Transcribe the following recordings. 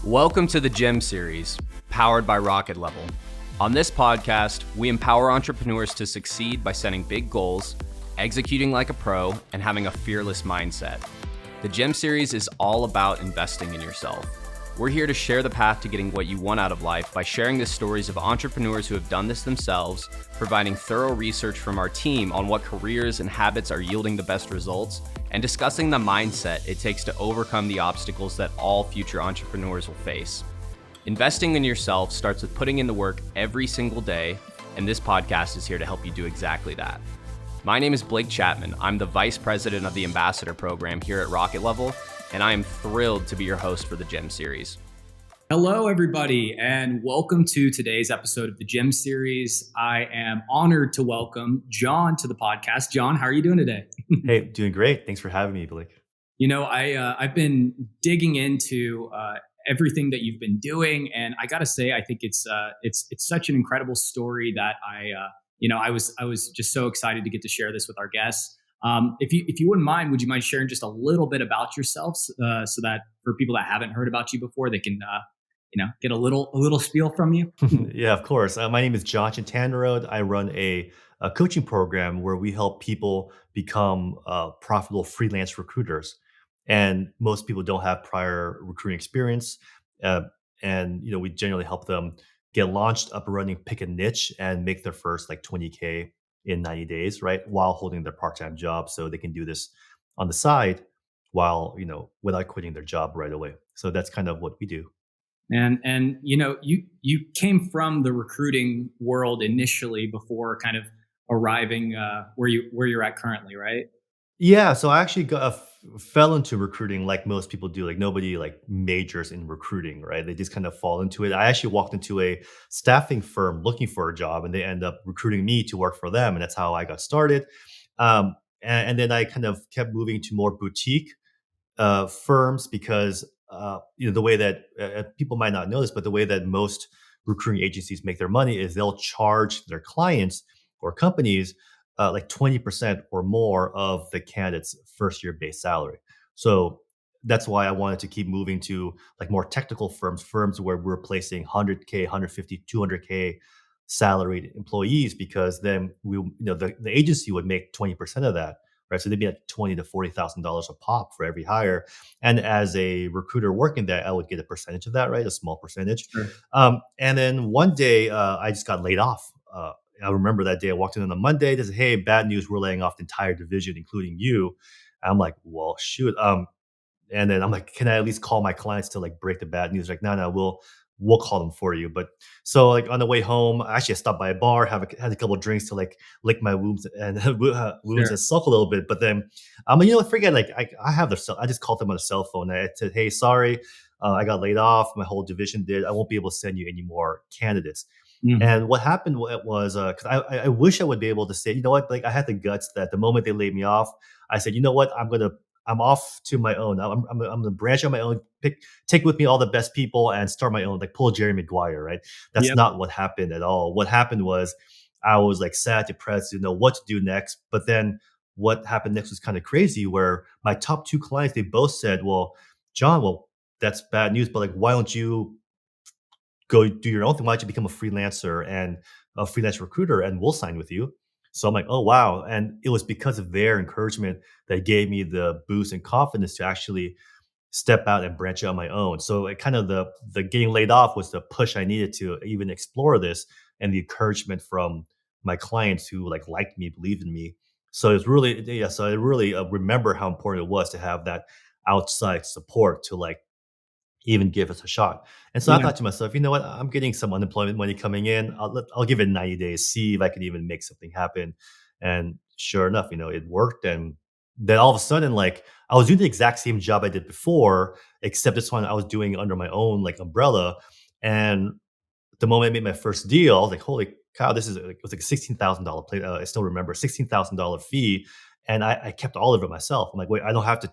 Welcome to the G.E.M series, powered by RocketLevel. On this podcast, we empower entrepreneurs to succeed by setting big goals, executing like a pro, and having a fearless mindset. The G.E.M series is all about investing in yourself. We're here to share the path to getting what you want out of life by sharing the stories of entrepreneurs who have done this themselves, providing thorough research from our team on what careers and habits are yielding the best results, and discussing the mindset it takes to overcome the obstacles that all future entrepreneurs will face. Investing in yourself starts with putting in the work every single day, and this podcast is here to help you do exactly that. My name is Blake Chapman. I'm the Vice President of the Ambassador Program here at RocketLevel, and I am thrilled to be your host for the G.E.M series. Hello, everybody, and welcome to today's episode of the G.E.M series. I am honored to welcome Jon to the podcast. Jon, how are you doing today? Hey, doing great. Thanks for having me, Blake. You know, I've been digging into everything that you've been doing, and I got to say, I think it's such an incredible story that I was just so excited to get to share this with our guests. If you wouldn't mind, would you mind sharing just a little bit about yourselves so that for people that haven't heard about you before, they can get a little spiel from you? Yeah, of course. My name is Jon Chintanaroad. I run a coaching program where we help people become profitable freelance recruiters. And most people don't have prior recruiting experience. Uh, and we generally help them get launched, up and running, pick a niche, and make their first like 20K in 90 days, right? While holding their part-time job, so they can do this on the side while without quitting their job right away. So that's kind of what we do. And you came from the recruiting world initially before kind of arriving where you're at currently, right? Yeah, so I actually fell into recruiting like most people do. Like nobody like majors in recruiting, right? They just kind of fall into it. I actually walked into a staffing firm looking for a job, and they end up recruiting me to work for them, and that's how I got started. And then I kind of kept moving to more boutique firms because the way that people might not know this, but the way that most recruiting agencies make their money is they'll charge their clients or companies like 20% or more of the candidate's first year base salary. So that's why I wanted to keep moving to like more technical firms where we're placing 100K, 150, 200K salaried employees, because then the agency would make 20% of that, right? So they'd be at $20,000 to $40,000 a pop for every hire. And as a recruiter working there, I would get a percentage of that, right? A small percentage. Sure. And then one day I just got laid off. I remember that day I walked in on a Monday. They said, "Hey, bad news. We're laying off the entire division, including you." I'm like, "Well, shoot." And then I'm like, "Can I at least call my clients to like break the bad news?" Like, no, we'll call them for you. But so like on the way home, actually I stopped by a bar, had a couple of drinks to like lick my wounds and wounds Sure. and sulk a little bit. But then forget, like I have I just called them on a cell phone. I said, "Hey, sorry, I got laid off. My whole division did. I won't be able to send you any more candidates." Mhm. And what happened was, because I wish I would be able to say, you know what, like I had the guts that the moment they laid me off, I said, you know what, I'm off to my own. I'm gonna branch on my own, take with me all the best people and start my own, like pull Jerry Maguire, right? That's Yep. not what happened at all. What happened was I was like sad, depressed, didn't know what to do next. But then what happened next was kind of crazy, where my top two clients, they both said, well, Jon, well, that's bad news, but like, why don't you go do your own thing? Why don't you become a freelancer and a freelance recruiter, and we'll sign with you? So I'm like, oh wow. And it was because of their encouragement that gave me the boost and confidence to actually step out and branch out on my own. So it kind of the getting laid off was the push I needed to even explore this, and the encouragement from my clients who like liked me, believed in me. So it's really, yeah. So I really remember how important it was to have that outside support to like even give us a shot. And so I Yeah. thought to myself, you know what? I'm getting some unemployment money coming in. I'll give it 90 days, see if I can even make something happen. And sure enough, it worked. And then all of a sudden, like I was doing the exact same job I did before, except this one I was doing under my own like umbrella. And the moment I made my first deal, I was like, holy cow, this is like, it was like a $16,000 play. I still remember $16,000 fee. And I kept all of it myself. I'm like, wait, I don't have to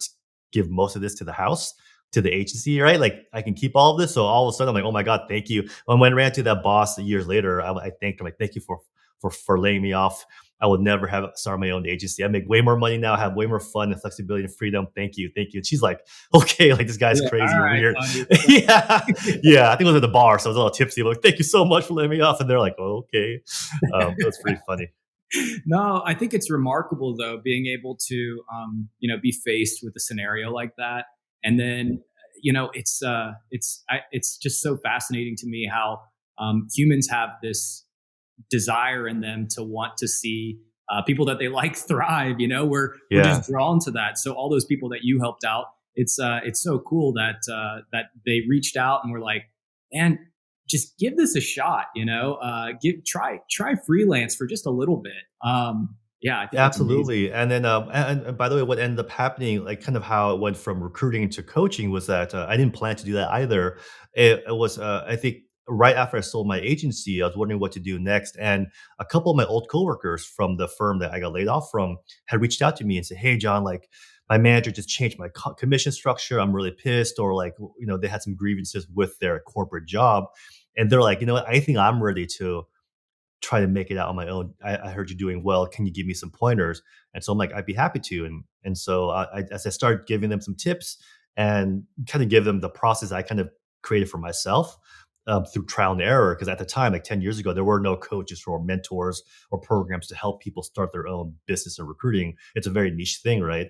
give most of this to the house, to the agency, right? Like I can keep all of this. So all of a sudden I'm like, oh my God, thank you. When I ran to that boss years later, I thanked him, like, thank you for laying me off I would never have started my own agency. I make way more money now, have way more fun and flexibility and freedom. Thank you. Thank you. And she's like, okay, like this guy's Yeah, crazy all or right, weird. buddy. Yeah. Yeah. I think it was at the bar. So I was a little tipsy. Like, thank you so much for letting me off. And they're like, oh, okay. It was pretty funny. No, I think it's remarkable though, being able to, be faced with a scenario like that, and then, it's just so fascinating to me how humans have this desire in them to want to see people that they like thrive. We're Yeah. just drawn to that. So all those people that you helped out, it's so cool that that they reached out and were like, man, just give this a shot. Give try freelance for just a little bit. Yeah, I think Yeah, that's amazing. absolutely. And then, and by the way, what ended up happening, like kind of how it went from recruiting into coaching, was that I didn't plan to do that either. It was, I think, right after I sold my agency, I was wondering what to do next, and a couple of my old coworkers from the firm that I got laid off from had reached out to me and said, "Hey, John, like my manager just changed my commission structure. I'm really pissed," or like, they had some grievances with their corporate job, and they're like, "You know what? I think I'm ready to." Try to make it out on my own. I heard you doing well. Can you give me some pointers? And so I'm like, I'd be happy to. And so as I started giving them some tips and kind of give them the process I kind of created for myself through trial and error, because at the time, like 10 years ago, there were no coaches or mentors or programs to help people start their own business and recruiting. It's a very niche thing, right?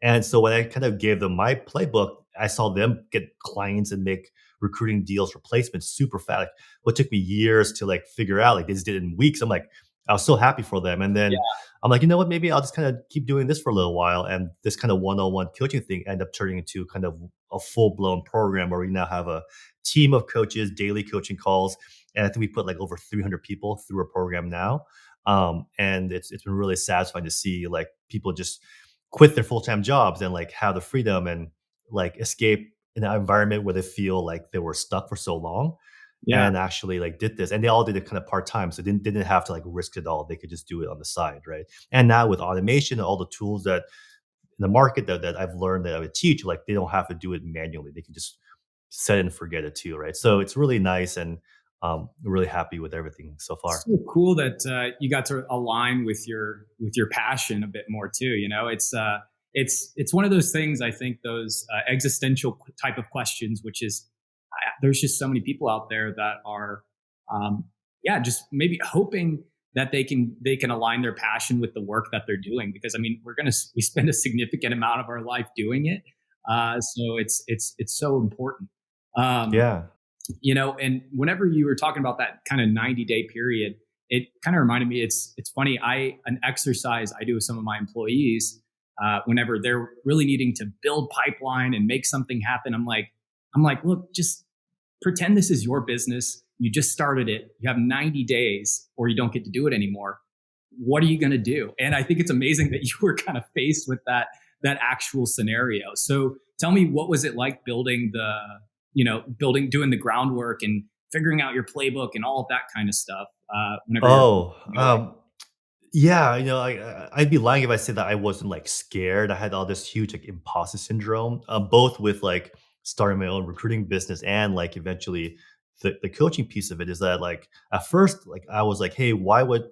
And so when I kind of gave them my playbook, I saw them get clients and make recruiting deals for placements super fast. Like, what took me years to like figure out, like they just did it in weeks. I'm like, I was so happy for them. And then I'm like, you know what, maybe I'll just kind of keep doing this for a little while. And this kind of one-on-one coaching thing ended up turning into kind of a full-blown program where we now have a team of coaches, daily coaching calls. And I think we put like over 300 people through a program now. And it's been really satisfying to see like people just quit their full-time jobs and like have the freedom and like escape in an environment where they feel like they were stuck for so long, Yeah. and actually like did this, and they all did it kind of part-time, so they didn't have to like risk it all. They could just do it on the side, right? And now with automation and all the tools that in the market that I've learned that I would teach, like they don't have to do it manually. They can just set it and forget it too, right? So it's really nice, and really happy with everything so far. So cool that you got to align with your passion a bit more too. It's one of those things. I think those existential type of questions, which is there's just so many people out there that are, just maybe hoping that they can align their passion with the work that they're doing. Because I mean, we spend a significant amount of our life doing it, so it's so important. Um, Yeah. and whenever you were talking about that kind of 90-day period, it kind of reminded me, it's funny, an exercise I do with some of my employees, whenever they're really needing to build pipeline and make something happen. I'm like, look, just pretend this is your business. You just started it. You have 90 days or you don't get to do it anymore. What are you going to do? And I think it's amazing that you were kind of faced with that actual scenario. So tell me, what was it like doing the groundwork and figuring out your playbook and all of that kind of stuff, whenever you're Oh, going? yeah, I'd be lying if I said that I wasn't like scared. I had all this huge like imposter syndrome, both with like starting my own recruiting business and like eventually the coaching piece of it. Is that like at first, like I was like, hey, why would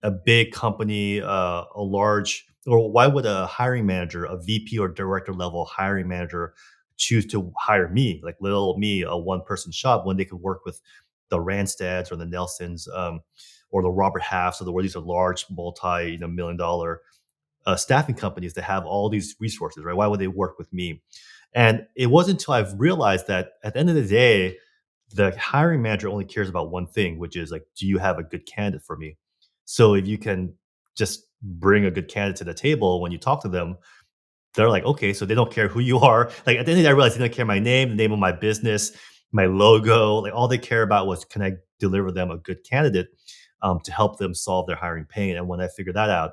a big company, a large, or why would a hiring manager, a VP or director level hiring manager choose to hire me, like little old me, a one person shop, when they could work with the Randstads or the Nelsons, or the Robert Halfs, or the where these are large multi million dollar staffing companies that have all these resources, right? Why would they work with me? And it wasn't until I've realized that at the end of the day, the hiring manager only cares about one thing, which is like, do you have a good candidate for me? So if you can just bring a good candidate to the table when you talk to them, they're like, okay, so they don't care who you are. Like at the end of the day, I realized they don't care my name, the name of my business, my logo. Like all they care about was, can I deliver them a good candidate to help them solve their hiring pain? And when I figured that out,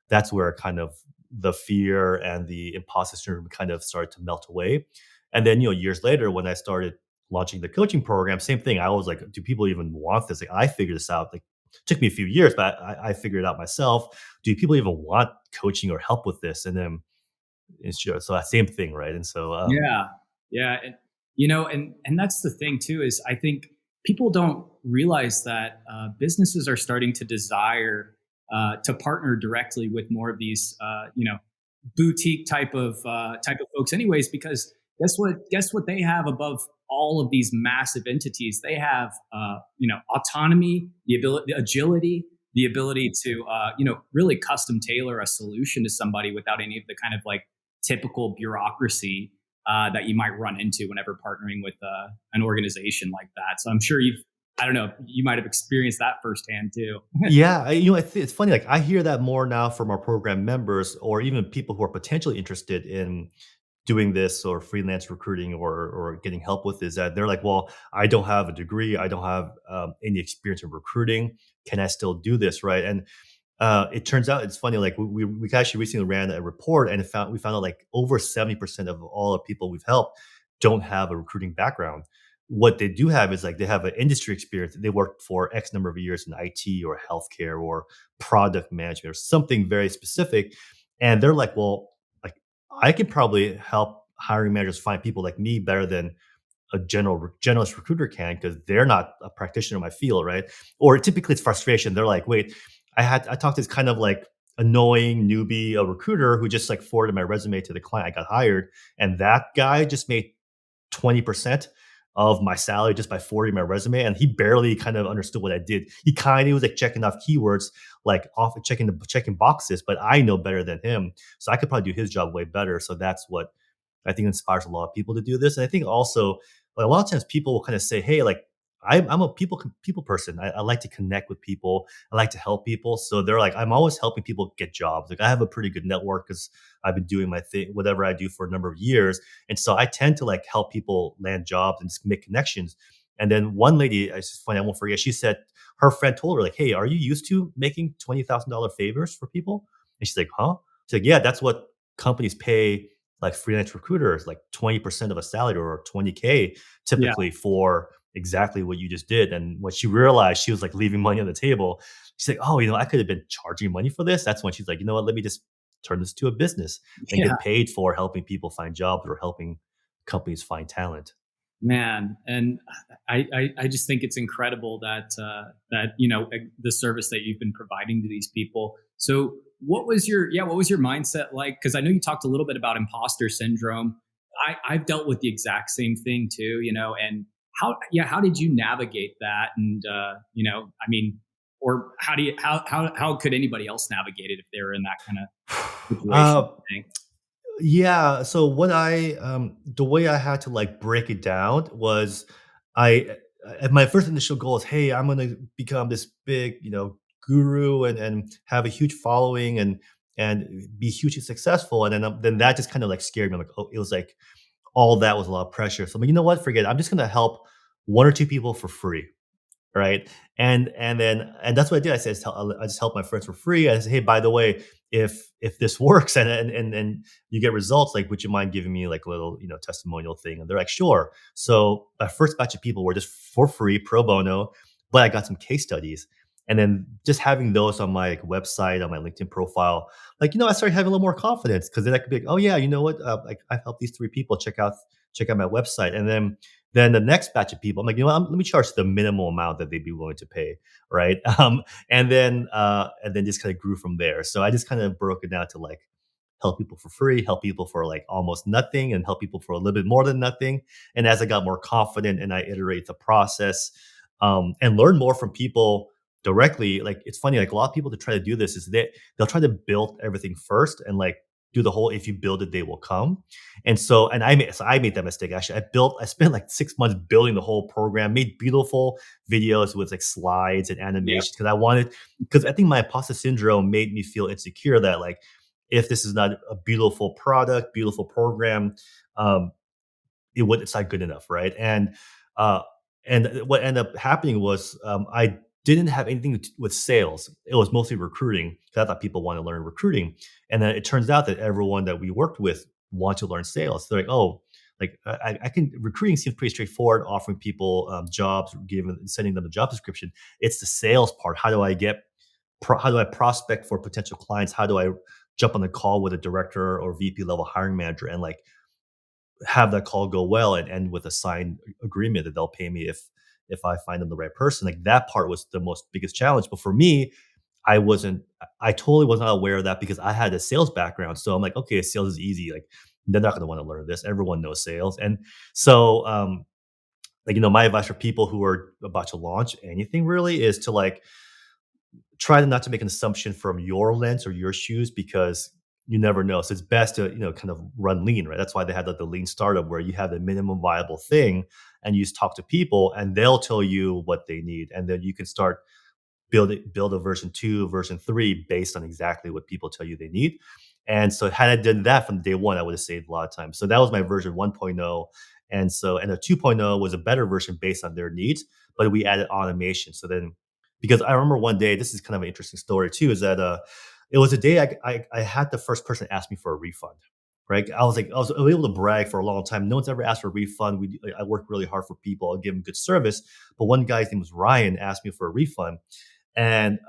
that's where kind of the fear and the imposter syndrome kind of started to melt away. And then, years later, when I started launching the coaching program, same thing. I was like, do people even want this? Like I figured this out. Like it took me a few years, but I figured it out myself. Do people even want coaching or help with this? And then it's just so that same thing, right? And so, Yeah, yeah, and that's the thing too, is I think people don't realize that businesses are starting to desire to partner directly with more of these, boutique type of folks, anyways. Because guess what they have above all of these massive entities? They have, autonomy, the agility, the ability to, really custom tailor a solution to somebody without any of the kind of like typical bureaucracy that you might run into whenever partnering with an organization like that. So I'm sure I don't know, you might have experienced that firsthand too. Yeah, it's funny. Like I hear that more now from our program members, or even people who are potentially interested in doing this or freelance recruiting or getting help with. Is that they're like, well, I don't have a degree, I don't have any experience in recruiting. Can I still do this, right? And it turns out it's funny. Like we actually recently ran a report and we found out like over 70% of all the people we've helped don't have a recruiting background. What they do have is like they have an industry experience. They worked for X number of years in IT or healthcare or product management or something very specific. And they're like, well, like I can probably help hiring managers find people like me better than a generalist recruiter can, because they're not a practitioner in my field, right? Or typically it's frustration. They're like, wait, I talked to this kind of like annoying newbie, a recruiter who just like forwarded my resume to the client. I got hired, and that guy just made 20% of my salary just by forwarding my resume, and he barely kind of understood what I did. He kind of was like checking off keywords, like off checking boxes, but I know better than him, so I could probably do his job way better. So that's what I think inspires a lot of people to do this. And I think also like, a lot of times people will kind of say, "Hey, like I'm a people person. I like to connect with people. I like to help people." So they're like, I'm always helping people get jobs. Like I have a pretty good network because I've been doing my thing, whatever I do, for a number of years, and so I tend to like help people land jobs and just make connections. And then one lady, it's just funny, I won't forget. She said her friend told her like, "Hey, are you used to making $20,000 favors for people?" And she's like, "Huh?" She's like, "Yeah, that's what companies pay like freelance recruiters, like 20% of a salary or 20K Yeah, typically for exactly what you just did." And when she realized she was like leaving money on the table, she's like, "Oh, I could have been charging money for this." That's when she's like, "You know what? Let me just turn this to a business and yeah. get paid for helping people find jobs or helping companies find talent." Man, and I just think it's incredible that the service that you've been providing to these people. So what was your mindset like? Because I know you talked a little bit about imposter syndrome. I've dealt with the exact same thing too, and how did you navigate that? And I mean, or how could anybody else navigate it if they were in that kind of situation? Uh, Yeah. So the way I had to like break it down was I, my first initial goal is, hey, I'm going to become this big, guru and have a huge following and be hugely successful. And then that just kind of like scared me. I'm like, oh, it was like all that was a lot of pressure. So I'm like, you know what? Forget it. I'm just going to help one or two people for free, right? And that's what I did. I said, I just help my friends for free. I said, hey, by the way, if this works and you get results, like, would you mind giving me like a little testimonial thing? And they're like, sure. So my first batch of people were just for free, pro bono, but I got some case studies. And then just having those on my like, website, on my LinkedIn profile, like I started having a little more confidence, because then I could be like, oh yeah, you know what? Like I've helped these three people. Check out my website. And then the next batch of people, I'm like, let me charge the minimal amount that they'd be willing to pay, right? And then just kind of grew from there. So I just kind of broke it down to like help people for free, help people for like almost nothing, and help people for a little bit more than nothing. And as I got more confident and I iterate the process, and learn more from people directly, like it's funny, like a lot of people to try to do this is they'll try to build everything first and like do the whole if you build it, they will come. And so, and I made that mistake. Actually, I spent like 6 months building the whole program, made beautiful videos with like slides and Yeah, animations because I think my imposter syndrome made me feel insecure that like if this is not a beautiful product, beautiful program, um, it's not good enough, right? Uh, and what ended up happening was I didn't have anything with sales. It was mostly recruiting, because I thought people want to learn recruiting, and then it turns out that everyone that we worked with want to learn sales. They're like, oh, like I can. Recruiting seems pretty straightforward, offering people jobs, sending them a job description. It's the sales part. How do I prospect for potential clients? How do I jump on the call with a director or VP level hiring manager and like have that call go well and end with a signed agreement that they'll pay me if I find them the right person. Like that part was the most biggest challenge. But for me, I totally was not aware of that because I had a sales background. So I'm like, okay, sales is easy. Like they're not going to want to learn this. Everyone knows sales. And so, like, my advice for people who are about to launch anything really is to like try to not to make an assumption from your lens or your shoes because you never know. So it's best to, kind of run lean, right? That's why they had like the lean startup where you have the minimum viable thing and you just talk to people and they'll tell you what they need. And then you can start build a version 2, version 3 based on exactly what people tell you they need. And so had I done that from day one, I would have saved a lot of time. So that was my version 1.0. And the 2.0 was a better version based on their needs, but we added automation. So then, because I remember one day, this is kind of an interesting story too, is that it was a day I had the first person ask me for a refund. Right, I was able to brag for a long time. No one's ever asked for a refund. I work really hard for people. I give them good service. But one guy's name was Ryan asked me for a refund, and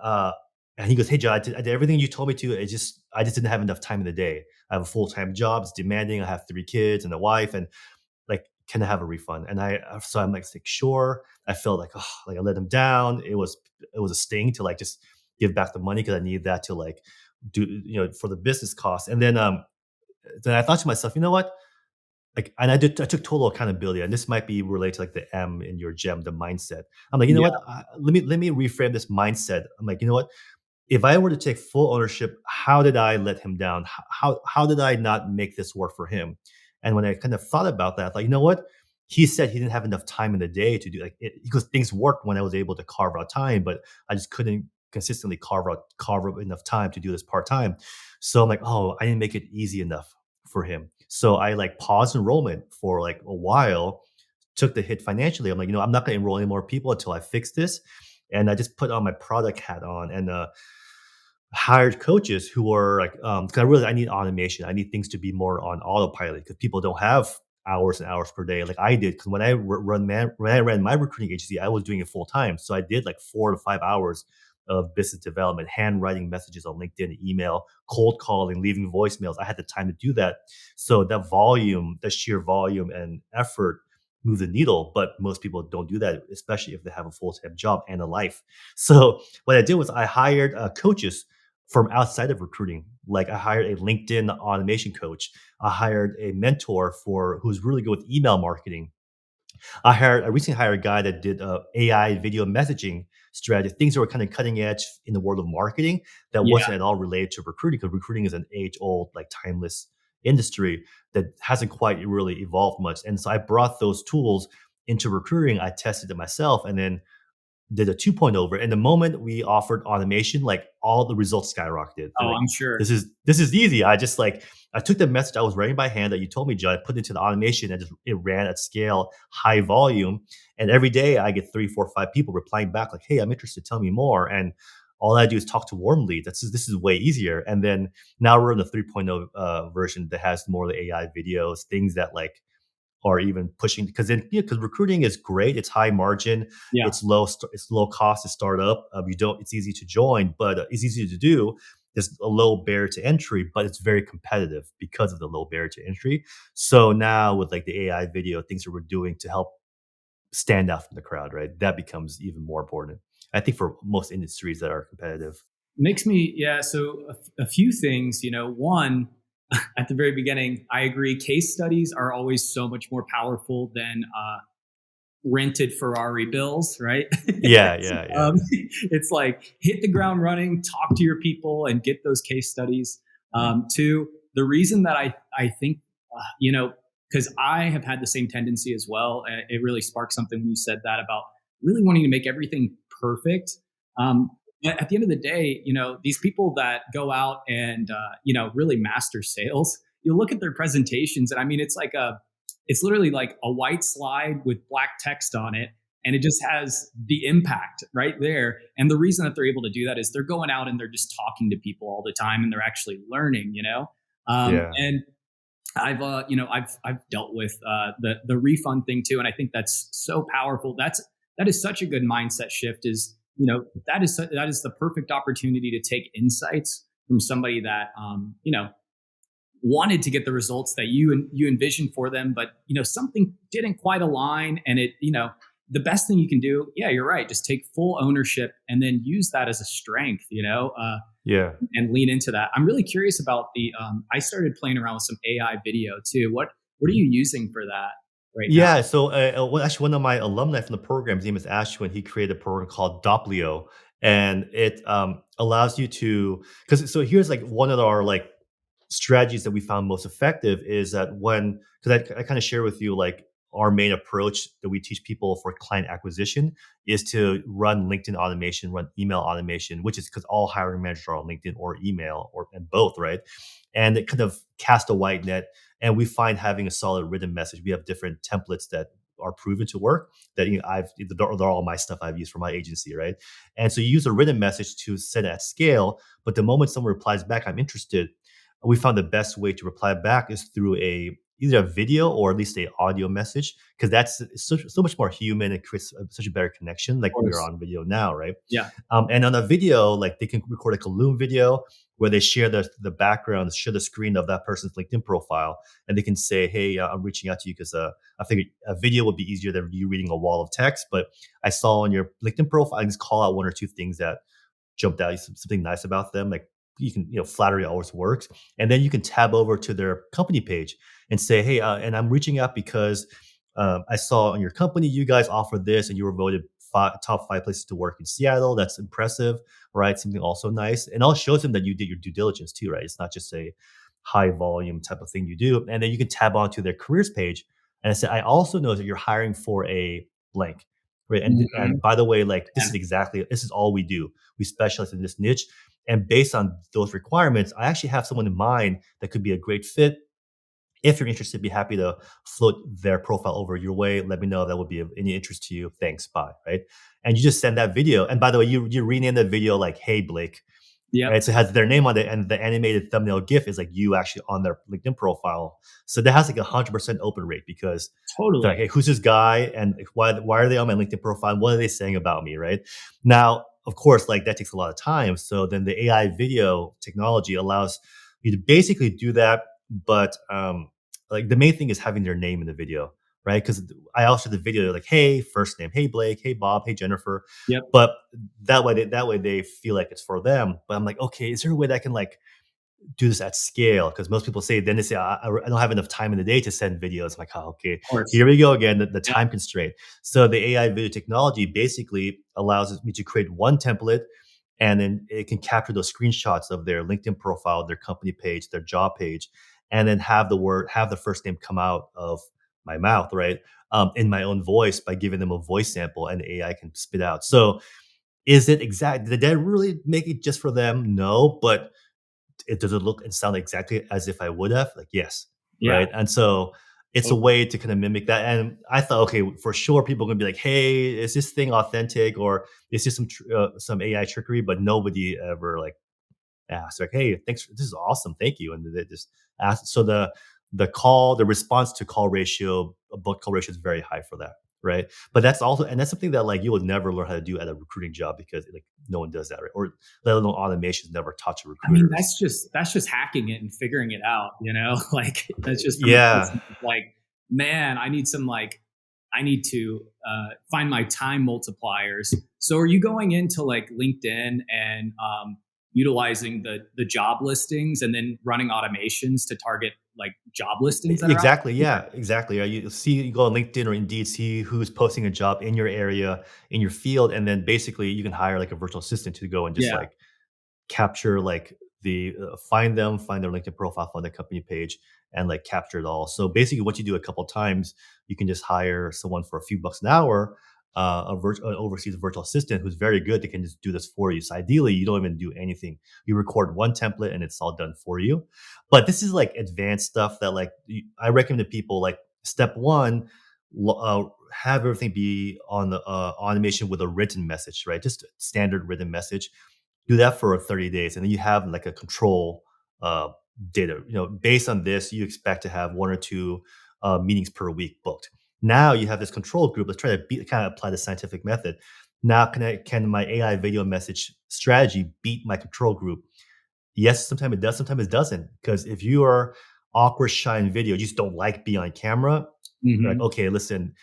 and he goes, "Hey, John, I did everything you told me to. I just didn't have enough time in the day. I have a full time job. It's demanding. I have 3 kids and a wife, and like, can I have a refund?" And so I'm like, sure. I felt like, oh, like I let him down. It was a sting to like just give back the money because I needed that to like do for the business costs. And then I thought to myself, you know what? Like, and I took total accountability, and this might be related to like the M in your gem, the mindset. I'm like, you know Yeah. what? Let me reframe this mindset. I'm like, you know what? If I were to take full ownership, how did I let him down? How did I not make this work for him? And when I kind of thought about that, like, you know what? He said he didn't have enough time in the day to do like it because things worked when I was able to carve out time, but I just couldn't consistently carve out enough time to do this part time. So I'm like, oh, I didn't make it easy enough for him. So I like paused enrollment for like a while, took the hit financially. I'm like, I'm not going to enroll any more people until I fix this. And I just put on my product hat on and hired coaches who were like, because I need automation. I need things to be more on autopilot because people don't have hours and hours per day like I did. Because when I ran my recruiting agency, I was doing it full time. So I did like 4 to 5 hours of business development, handwriting messages on LinkedIn, email, cold calling, leaving voicemails. I had the time to do that. So that sheer volume and effort move the needle, but most people don't do that, especially if they have a full-time job and a life. So what I did was I hired coaches from outside of recruiting. Like I hired a LinkedIn automation coach. I hired a mentor who's really good with email marketing. I recently hired a guy that did AI video messaging strategy, things that were kind of cutting edge in the world of marketing that Yeah. wasn't at all related to recruiting because recruiting is an age old, like timeless industry that hasn't quite really evolved much. And so I brought those tools into recruiting. I tested it myself and then did a 2.0 over. And the moment we offered automation, like all the results skyrocketed. They're Oh, like, I'm sure. this is easy. I took the message I was writing by hand that you told me, John, I put it into the automation and it ran at scale, high volume. And every day I get 3, 4, 5 people replying back like, hey, I'm interested. Tell me more. And all I do is talk to warm leads. This is way easier. And then now we're in the 3.0 version that has more of the AI videos, things that like or even pushing because because recruiting is great. It's high margin. Yeah. It's low cost to start up. It's easy to join, but it's easy to do. There's a low barrier to entry, but it's very competitive because of the low barrier to entry. So now with like the AI video, things that we're doing to help stand out from the crowd, right? That becomes even more important. I think for most industries that are competitive. Makes me, yeah. So a few things, one, at the very beginning, I agree. Case studies are always so much more powerful than rented Ferrari bills, right? Yeah, yeah, yeah. It's like hit the ground running, talk to your people, and get those case studies. Two, the reason that I think, because I have had the same tendency as well. It really sparked something when you said that about really wanting to make everything perfect. But at the end of the day, these people that go out and really master sales, you look at their presentations, and I mean, it's literally like a white slide with black text on it, and it just has the impact right there. And the reason that they're able to do that is they're going out and they're just talking to people all the time, and they're actually learning. Yeah. And I've dealt with the refund thing too, and I think that's so powerful. That is such a good mindset shift. That is the perfect opportunity to take insights from somebody that wanted to get the results that you envisioned for them, but something didn't quite align, and the best thing you can do, yeah, you're right. Just take full ownership and then use that as a strength, Yeah. and lean into that. I'm really curious about I started playing around with some AI video too. What are you using for that right now? Yeah, so, well, actually, one of my alumni from the program, his name is Ashwin. He created a program called Doppelio, and it allows you to, because so here's like one of our like strategies that we found most effective is that when, because I kind of share with you like our main approach that we teach people for client acquisition is to run LinkedIn automation, run email automation, which is because all hiring managers are on LinkedIn or email or and both, right? And it kind of cast a wide net. And we find having a solid written message. We have different templates that are proven to work that they're all my stuff I've used for my agency, right? And so you use a written message to send at scale, but the moment someone replies back, I'm interested, we found the best way to reply back is through either a video or at least a audio message, because that's so much more human and creates such a better connection, Of like we are course. on video now, right? Yeah. And on a video, like they can record like a Loom video where they share the background, share the screen of that person's LinkedIn profile, and they can say, "Hey, I'm reaching out to you because I figured a video would be easier than you reading a wall of text, but I saw on your LinkedIn profile, I just call out one or two things that jumped out, something nice about them, like." You can, flattery always works. And then you can tab over to their company page and say, "Hey, and I'm reaching out because I saw on your company you guys offer this, and you were voted top 5 places to work in Seattle. That's impressive, right? Something also nice." And I'll show them that you did your due diligence too, right? It's not just a high volume type of thing you do. And then you can tab onto their careers page and say, "I also know that you're hiring for a blank." Right. And Mhm. by the way, like And this is all we do. We specialize in this niche. And based on those requirements, I actually have someone in mind that could be a great fit. If you're interested, be happy to float their profile over your way. Let me know if that would be of any interest to you. Thanks. Bye. Right. And you just send that video. And by the way, you rename the video like, "Hey, Blake." yep, Right. So it has their name on it. And the animated thumbnail GIF is like you actually on their LinkedIn profile. So that has like 100% open rate because they're like, totally. "Hey, who's this guy? And why are they on my LinkedIn profile? What are they saying about me?" Right. Now, of course, like that takes a lot of time. So then the AI video technology allows you to basically do that. But like the main thing is having their name in the video, right? Because I also the video like, "Hey, first name, hey Blake, hey Bob, hey Jennifer." Yep. But that way they feel like it's for them. But I'm like, okay, is there a way that I can like do this at scale? Because most people say, then they say, I don't have enough time in the day to send videos. I'm like, oh, okay, Of course. here we go again, the Yeah. time constraint. So the AI video technology basically allows me to create one template, and then it can capture those screenshots of their LinkedIn profile, their company page, their job page, and then have the first name come out of my mouth, right? In my own voice by giving them a voice sample, and the AI can spit out. So is it exact? Did I really make it just for them? No, but does it look and sound exactly as if I would have? Like, yes, Yeah. right? And so it's a Totally. way to kind of mimic that. And I thought, okay, for sure, people are gonna be like, "Hey, is this thing authentic, or is this some AI trickery?" But nobody ever like asked, like, "Hey, thanks, this is awesome, thank you." And they just asked. So the response to call ratio, a book call ratio is very high for that, right? But that's something that like you would never learn how to do at a recruiting job because like no one does that, right? Or let alone automation is never taught to I mean, recruiters. that's just hacking it and figuring it out, like that's just from a place Yeah. of like, man, I need to find my time multipliers. So are you going into like LinkedIn and utilizing the job listings and then running automations to target like job listings that are out Exactly. there? Yeah, exactly. You go on LinkedIn or Indeed, see who's posting a job in your area, in your field, and then basically you can hire like a virtual assistant to go and just Yeah. like capture like find them, find their LinkedIn profile, find their company page, and like capture it all. So basically, what you do a couple times, you can just hire someone for a few bucks an hour, an overseas virtual assistant who's very good. They can just do this for you. So ideally, you don't even do anything. You record one template and it's all done for you. But this is like advanced stuff that like I recommend to people. Like step one, have everything be on the automation with a written message, right? Just a standard written message. Do that for 30 days, and then you have like a control uh, data. Based on this, you expect to have one or two meetings per week booked. Now you have this control group. Let's try to kind of apply the scientific method. Now, can my AI video message strategy beat my control group? Yes, sometimes it does, sometimes it doesn't. Because if you are awkward, shy in video, you just don't like being on camera. You're like, Hmm. okay, listen,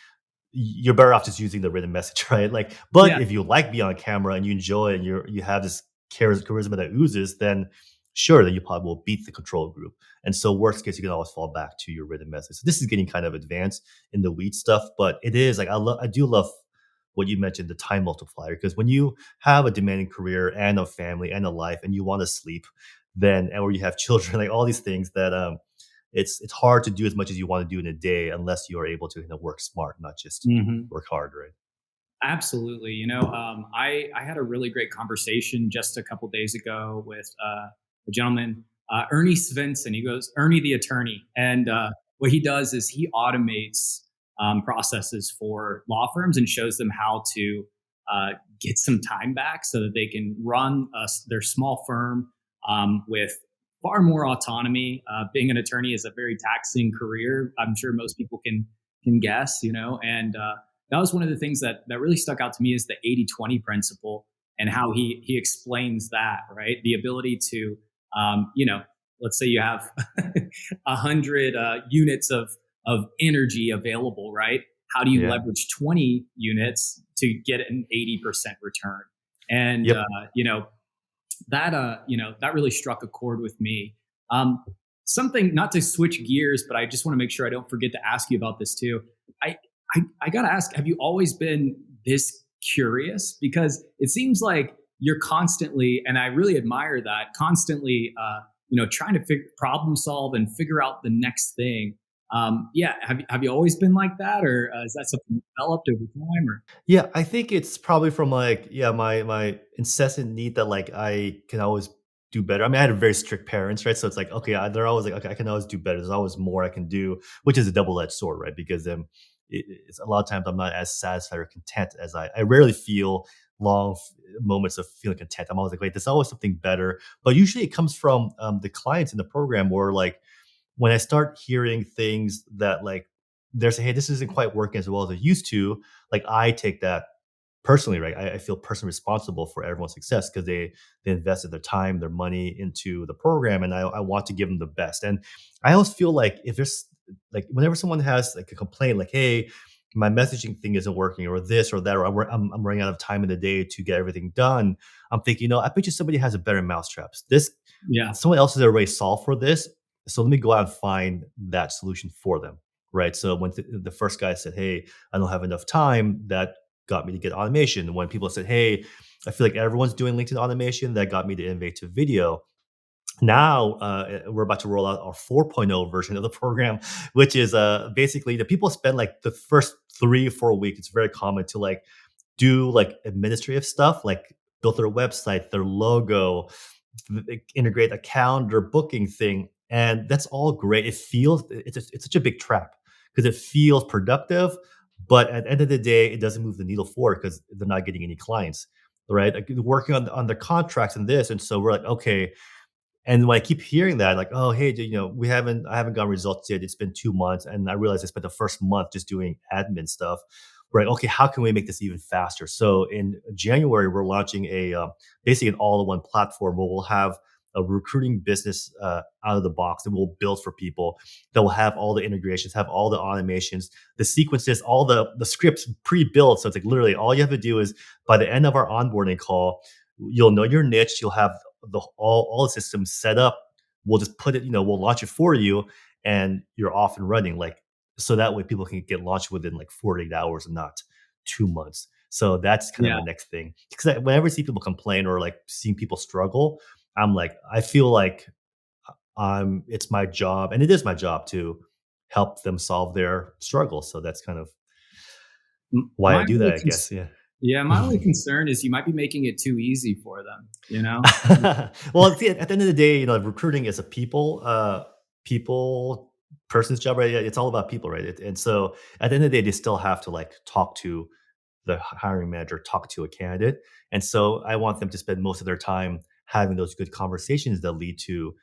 you're better off just using the written message, right? Like, but Yeah. if you like being on camera and you enjoy and you have this charisma that oozes, then sure, then you probably will beat the control group. And so worst case, you can always fall back to your written message. So this is getting kind of advanced in the weed stuff, but it is like I do love what you mentioned, the time multiplier, because when you have a demanding career and a family and a life and you want to sleep, then or you have children, like all these things that it's hard to do as much as you want to do in a day unless you are able to work smart, not just Mhm. work hard, right? Absolutely. I had a really great conversation just a couple days ago with a gentleman, Ernie Svensson. He goes, Ernie the attorney. And what he does is he automates processes for law firms and shows them how to get some time back so that they can run their small firm with far more autonomy. Being an attorney is a very taxing career. I'm sure most people can guess, and that was one of the things that really stuck out to me is the 80-20 principle and how he explains that, right? The ability to, let's say you have 100 units of energy available, right? How do you Yeah. leverage 20 units to get an 80% return? And, Yep. that really struck a chord with me. Um, Something, not to switch gears, but I just want to make sure I don't forget to ask you about this too. I, I gotta ask, have you always been this curious? Because it seems like you're constantly, and I really admire that, constantly, trying to problem solve and figure out the next thing. Yeah, have you always been like that, or is that something you developed over time? Or Yeah, I think it's probably from like, yeah, my incessant need that like I can always do better. I mean, I had very strict parents, right? So it's like, okay, they're always like, okay, I can always do better. There's always more I can do, which is a double-edged sword, right? Because it's a lot of times I'm not as satisfied or content as I rarely feel moments of feeling content. I'm always like, wait, there's always something better. But usually it comes from the clients in the program where like when I start hearing things that like they're saying, hey, this isn't quite working as well as it used to, like I take that personally, right? I feel personally responsible for everyone's success because they invested their time, their money into the program, and I want to give them the best. And I always feel like if there's like whenever someone has like a complaint, like, hey, my messaging thing isn't working, or this or that, or I'm running out of time in the day to get everything done. I'm thinking, I bet you somebody has a better mousetraps. This yeah, someone else has already solved for this. So let me go out and find that solution for them. Right. So when the first guy said, hey, I don't have enough time, that got me to get automation. When people said, hey, I feel like everyone's doing LinkedIn automation, that got me to innovate to video. Now we're about to roll out our 4.0 version of the program, which is basically the people spend like the first 3 or 4 weeks. It's very common to like do like administrative stuff, like build their website, their logo, integrate a calendar booking thing, and that's all great. It feels it's such a big trap because it feels productive, but at the end of the day, it doesn't move the needle forward because they're not getting any clients, right? Like working on the contracts and this, and so we're like, okay. And when I keep hearing that, like, oh, hey, I haven't gotten results yet. It's been 2 months, and I realized I spent the first month just doing admin stuff. Right? Okay, how can we make this even faster? So in January, we're launching basically an all-in-one platform where we'll have a recruiting business out of the box that we'll build for people that will have all the integrations, have all the automations, the sequences, all the scripts pre-built. So it's like literally all you have to do is by the end of our onboarding call, you'll know your niche, you'll have all the systems set up. We'll just put it, we'll launch it for you and you're off and running. Like, so that way people can get launched within like 48 hours and not 2 months. So that's kind of yeah, my next thing. Because whenever I see people complain or like seeing people struggle, I'm like, I feel like it's my job, and it is my job to help them solve their struggles. So that's kind of why I my do that, only I guess. Yeah. yeah, my only concern is you might be making it too easy for them. Well, see, at the end of the day, recruiting is a people person's job, right? Yeah, it's all about people, right? And so at the end of the day, they still have to like talk to the hiring manager, talk to a candidate. And so I want them to spend most of their time having those good conversations that lead to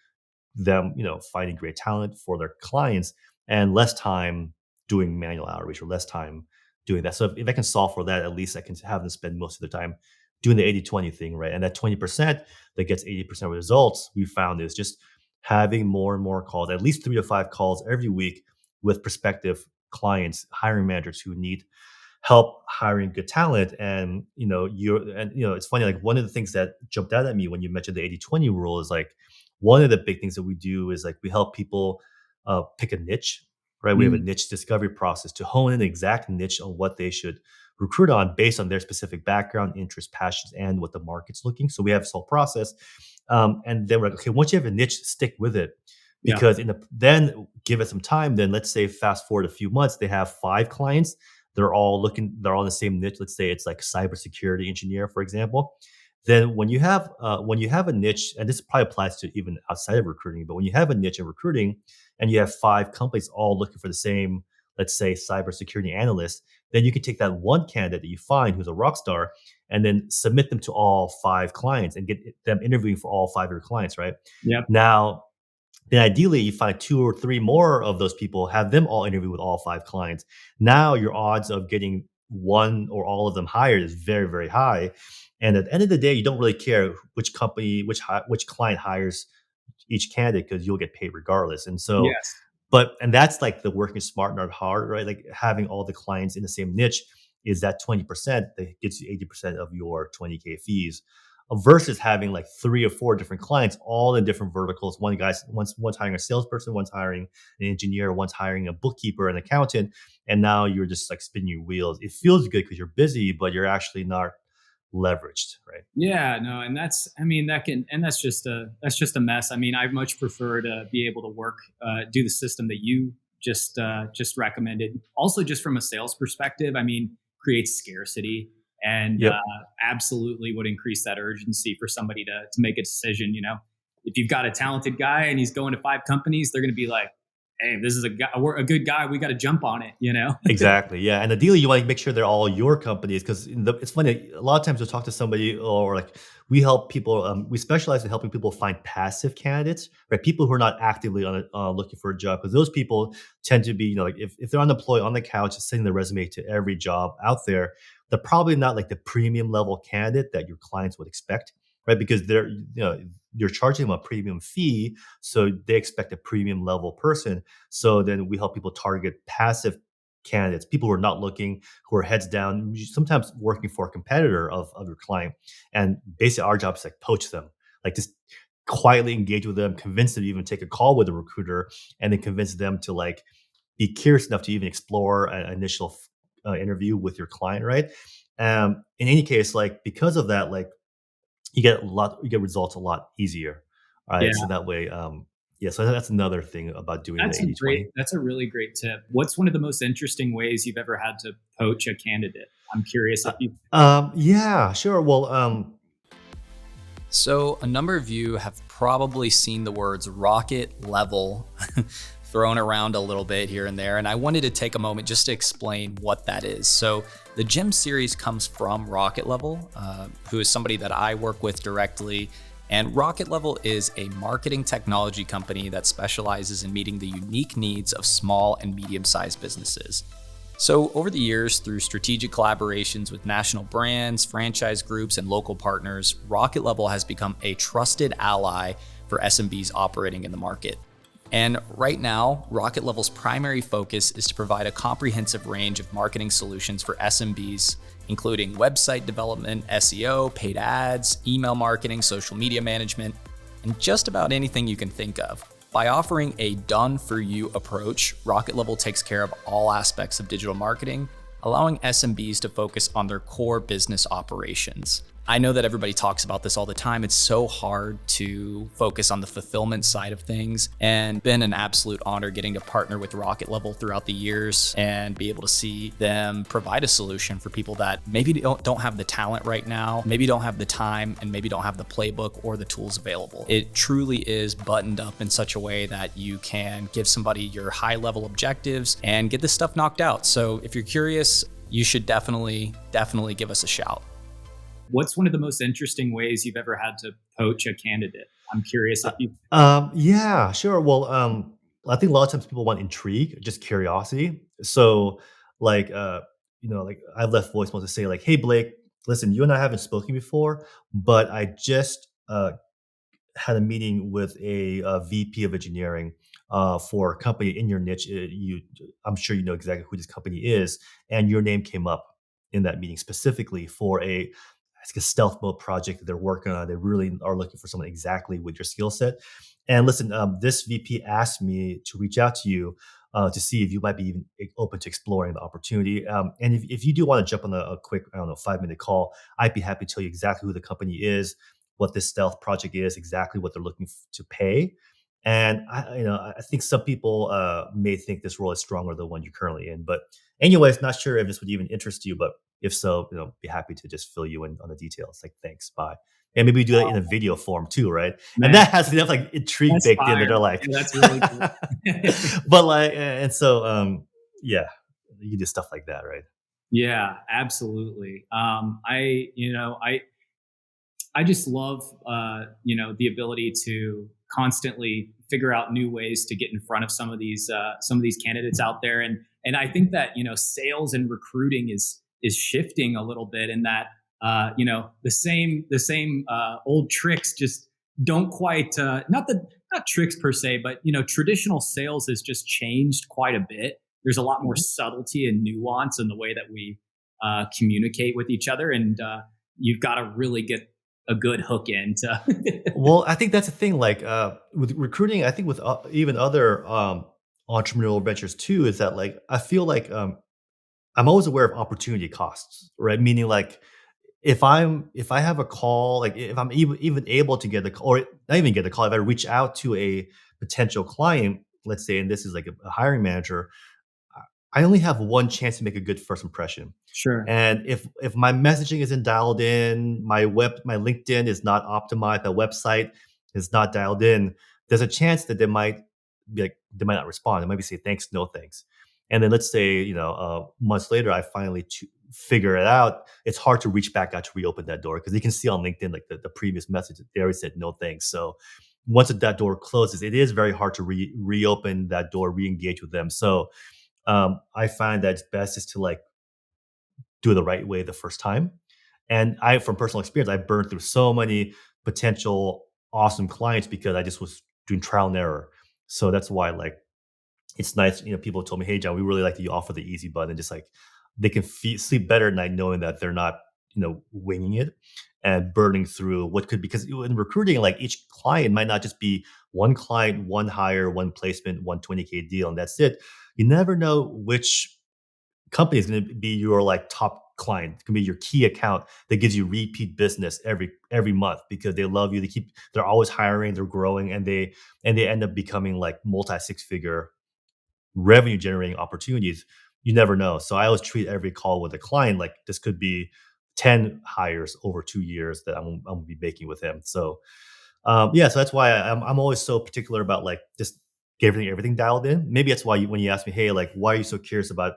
them, finding great talent for their clients and less time doing manual outreach or less time doing that. So if I can solve for that, at least I can have them spend most of the time doing the 80-20 thing, right? And that 20% that gets 80% of results we found is just having more and more calls, at least 3 to 5 calls every week with prospective clients, hiring managers who need help hiring good talent. And it's funny, like one of the things that jumped out at me when you mentioned the 80/20 rule is like one of the big things that we do is like we help people pick a niche, right? We have a Mm, niche discovery process to hone in the exact niche on what they should recruit on based on their specific background, interests, passions, and what the market's looking. So we have this whole process. And then we're like, okay, once you have a niche, stick with it. yeah. Because then give it some time. Then let's say fast forward a few months, they have 5 clients. They're all in the same niche. Let's say it's like cybersecurity engineer, for example. Then when you have a niche, and this probably applies to even outside of recruiting, but when you have a niche in recruiting and you have 5 companies all looking for the same, let's say cybersecurity analyst, then you can take that one candidate that you find who's a rock star and then submit them to all 5 clients and get them interviewing for all 5 of your clients, right? Yep. Now, then ideally you find 2 or 3 more of those people, have them all interview with all 5 clients. Now your odds of getting one or all of them hired is very, very high. And at the end of the day, you don't really care which company, which client hires each candidate because you'll get paid regardless. And so, Yes. and that's like the working smart, not hard, right? Like having all the clients in the same niche is that 20% that gets you 80% of your 20K fees versus having like 3 or 4 different clients all in different verticals. One's hiring a salesperson, one's hiring an engineer, one's hiring a bookkeeper, an accountant, and now you're just like spinning your wheels. It feels good because you're busy, but you're actually not leveraged, right? Yeah, no, and that's, I mean, that's just a mess. I mean, I much prefer to be able to work, do the system that you just recommended. Also, just from a sales perspective, I mean, creates scarcity and Yep. absolutely would increase that urgency for somebody to make a decision. You know, if you've got a talented guy and he's going to 5 companies, they're going to be like, "Hey, this is a good guy. We got to jump on it." You know? Exactly. Yeah. And ideally, you want to make sure they're all your companies because it's funny. A lot of times you'll talk to somebody or like we help people. We specialize in helping people find passive candidates, right? People who are not actively looking for a job because those people tend to be, like if they're unemployed on the couch, sending their resume to every job out there, they're probably not like the premium level candidate that your clients would expect, right? Because you're charging them a premium fee, so they expect a premium level person. So then we help people target passive candidates, people who are not looking, who are heads down, sometimes working for a competitor of your client. And basically our job is like poach them, like just quietly engage with them, convince them to even take a call with a recruiter, and then convince them to like be curious enough to even explore an initial interview with your client, right? In any case, like because of that, like you get results a lot easier. All right. So Yeah. that way, yeah, so that's another thing about doing the 80/20. That's a really great tip. What's one of the most interesting ways you've ever had to poach a candidate? I'm curious if you. Yeah, sure. Well, So, a number of you have probably seen the words rocket level thrown around a little bit here and there, and I wanted to take a moment just to explain what that is. So, the G.E.M series comes from RocketLevel, who is somebody that I work with directly. And RocketLevel is a marketing technology company that specializes in meeting the unique needs of small and medium-sized businesses. So over the years, through strategic collaborations with national brands, franchise groups, and local partners, RocketLevel has become a trusted ally for SMBs operating in the market. And right now, RocketLevel's primary focus is to provide a comprehensive range of marketing solutions for SMBs, including website development, SEO, paid ads, email marketing, social media management, and just about anything you can think of. By offering a done-for-you approach, RocketLevel takes care of all aspects of digital marketing, allowing SMBs to focus on their core business operations. I know that everybody talks about this all the time. It's so hard to focus on the fulfillment side of things, and been an absolute honor getting to partner with RocketLevel throughout the years and be able to see them provide a solution for people that maybe don't have the talent right now, maybe don't have the time, and maybe don't have the playbook or the tools available. It truly is buttoned up in such a way that you can give somebody your high level objectives and get this stuff knocked out. So if you're curious, you should definitely give us a shout. What's one of the most interesting ways you've ever had to poach a candidate? I'm curious if you. yeah, sure. Well, I think a lot of times people want intrigue, just curiosity. So, like, like I've left voicemails to say, like, "Hey, Blake, listen, you and I haven't spoken before, but I just had a meeting with a VP of engineering for a company in your niche. I'm sure you know exactly who this company is, and your name came up. in that meeting specifically for like a stealth mode project that they're working on. They really are looking for someone exactly with your skill set. And listen, this VP asked me to reach out to you to see if you might be even open to exploring the opportunity. And if you do want to jump on a quick, I don't know, 5-minute call, I'd be happy to tell you exactly who the company is, what this stealth project is, exactly what they're looking to pay. And I think some people may think this role is stronger than the one you're currently in. But anyways, not sure if this would even interest you, but if so, be happy to just fill you in on the details. Like, thanks, bye. And maybe we do that in a video form too, right? And Man, that has enough like intrigue that's baked in that fire. they're like, Yeah, that's really cool. but like, and so, yeah, you do stuff like that, right? Yeah, absolutely. I just love the ability to constantly figure out new ways to get in front of some of these candidates out there, and I think that sales and recruiting is shifting a little bit in that the same old tricks just don't quite not tricks per se, but traditional sales has just changed quite a bit. There's a lot more subtlety and nuance in the way that we communicate with each other, and you've got to really get a good hook in to Well, I think that's the thing. Like with recruiting, I think with even other entrepreneurial ventures too, is that like I feel like I'm always aware of opportunity costs, right? Meaning like if I have a call, like if I'm even able to get the call, or not even get the call, if I reach out to a potential client, let's say, and this is like a hiring manager, I only have one chance to make a good first impression. sure. And if my messaging isn't dialed in, my LinkedIn is not optimized, my website is not dialed in, there's a chance that they might be like they might not respond. They might be say thanks, no thanks. And then let's say months later, I finally figure it out. It's hard to reach back out to reopen that door because you can see on LinkedIn like the previous message they already said no thanks. So once that door closes, it is very hard to reopen that door, re-engage with them. So I find that it's best is to like do it the right way the first time. And from personal experience, I burned through so many potential awesome clients because I just was doing trial and error. So that's why, like, it's nice. People told me, "Hey, John, we really like that you offer the easy button." Just like they can sleep better at night knowing that they're not, winging it and burning through what could. Because in recruiting, like each client might not just be one client, one hire, one placement, one 20K deal, and that's it. You never know which company is going to be your like top client. It can be your key account that gives you repeat business every month because they love you. They're always hiring, they're growing, and they end up becoming like multi six figure revenue generating opportunities. You never know. So I always treat every call with a client like this could be 10 hires over 2 years that I'm gonna be making with him. So yeah, so that's why I'm always so particular about like just getting everything dialed in. Maybe that's why when you ask me, hey, like why are you so curious about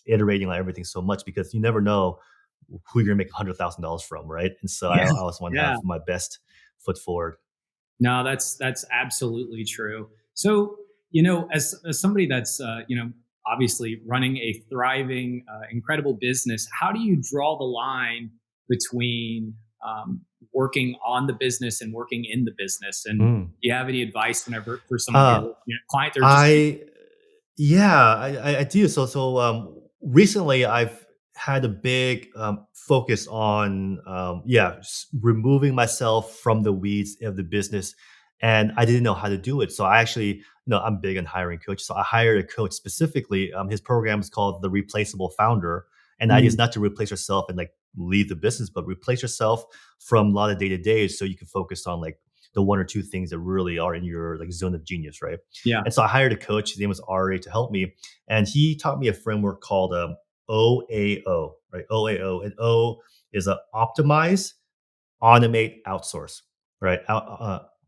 iterating on everything so much, because you never know who you're gonna make $100,000 from, right? And so I Yeah, always want to yeah. have my best foot forward. No, that's absolutely true. So, as somebody that's obviously running a thriving, incredible business, how do you draw the line between working on the business and working in the business? And do Mm. you have any advice whenever for some of your Uh, clients that are just I Yeah, I do. So recently I've had a big focus on removing myself from the weeds of the business, and I didn't know how to do it. So I actually, I'm big on hiring coaches. So I hired a coach specifically. His program is called the Replaceable Founder, and the idea is Mm, not to replace yourself and like leave the business, but replace yourself from a lot of day to day, so you can focus on like the one or two things that really are in your like zone of genius, right? yeah, And so I hired a coach. His name was Ari to help me, and he taught me a framework called OAO, right? OAO, and O is a optimize, automate, outsource, right?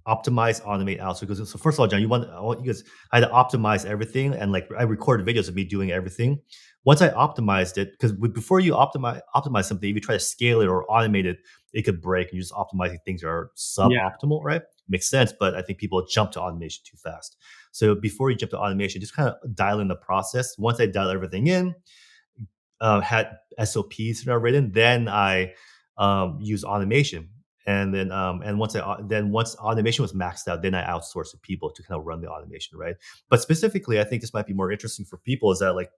Optimize, automate, outsource. Because so first of all, John, I want you guys. I had to optimize everything, and like I recorded videos of me doing everything. Once I optimized it, because before you optimize something, if you try to scale it or automate it, it could break, and you're just optimizing things that are yeah, suboptimal, right? Makes sense, but I think people jump to automation too fast. So before you jump to automation, just kind of dial in the process. Once I dial everything in, had SOPs that are written, then I use automation. And then once automation was maxed out, then I outsourced to people to kind of run the automation, right? But specifically, I think this might be more interesting for people is that like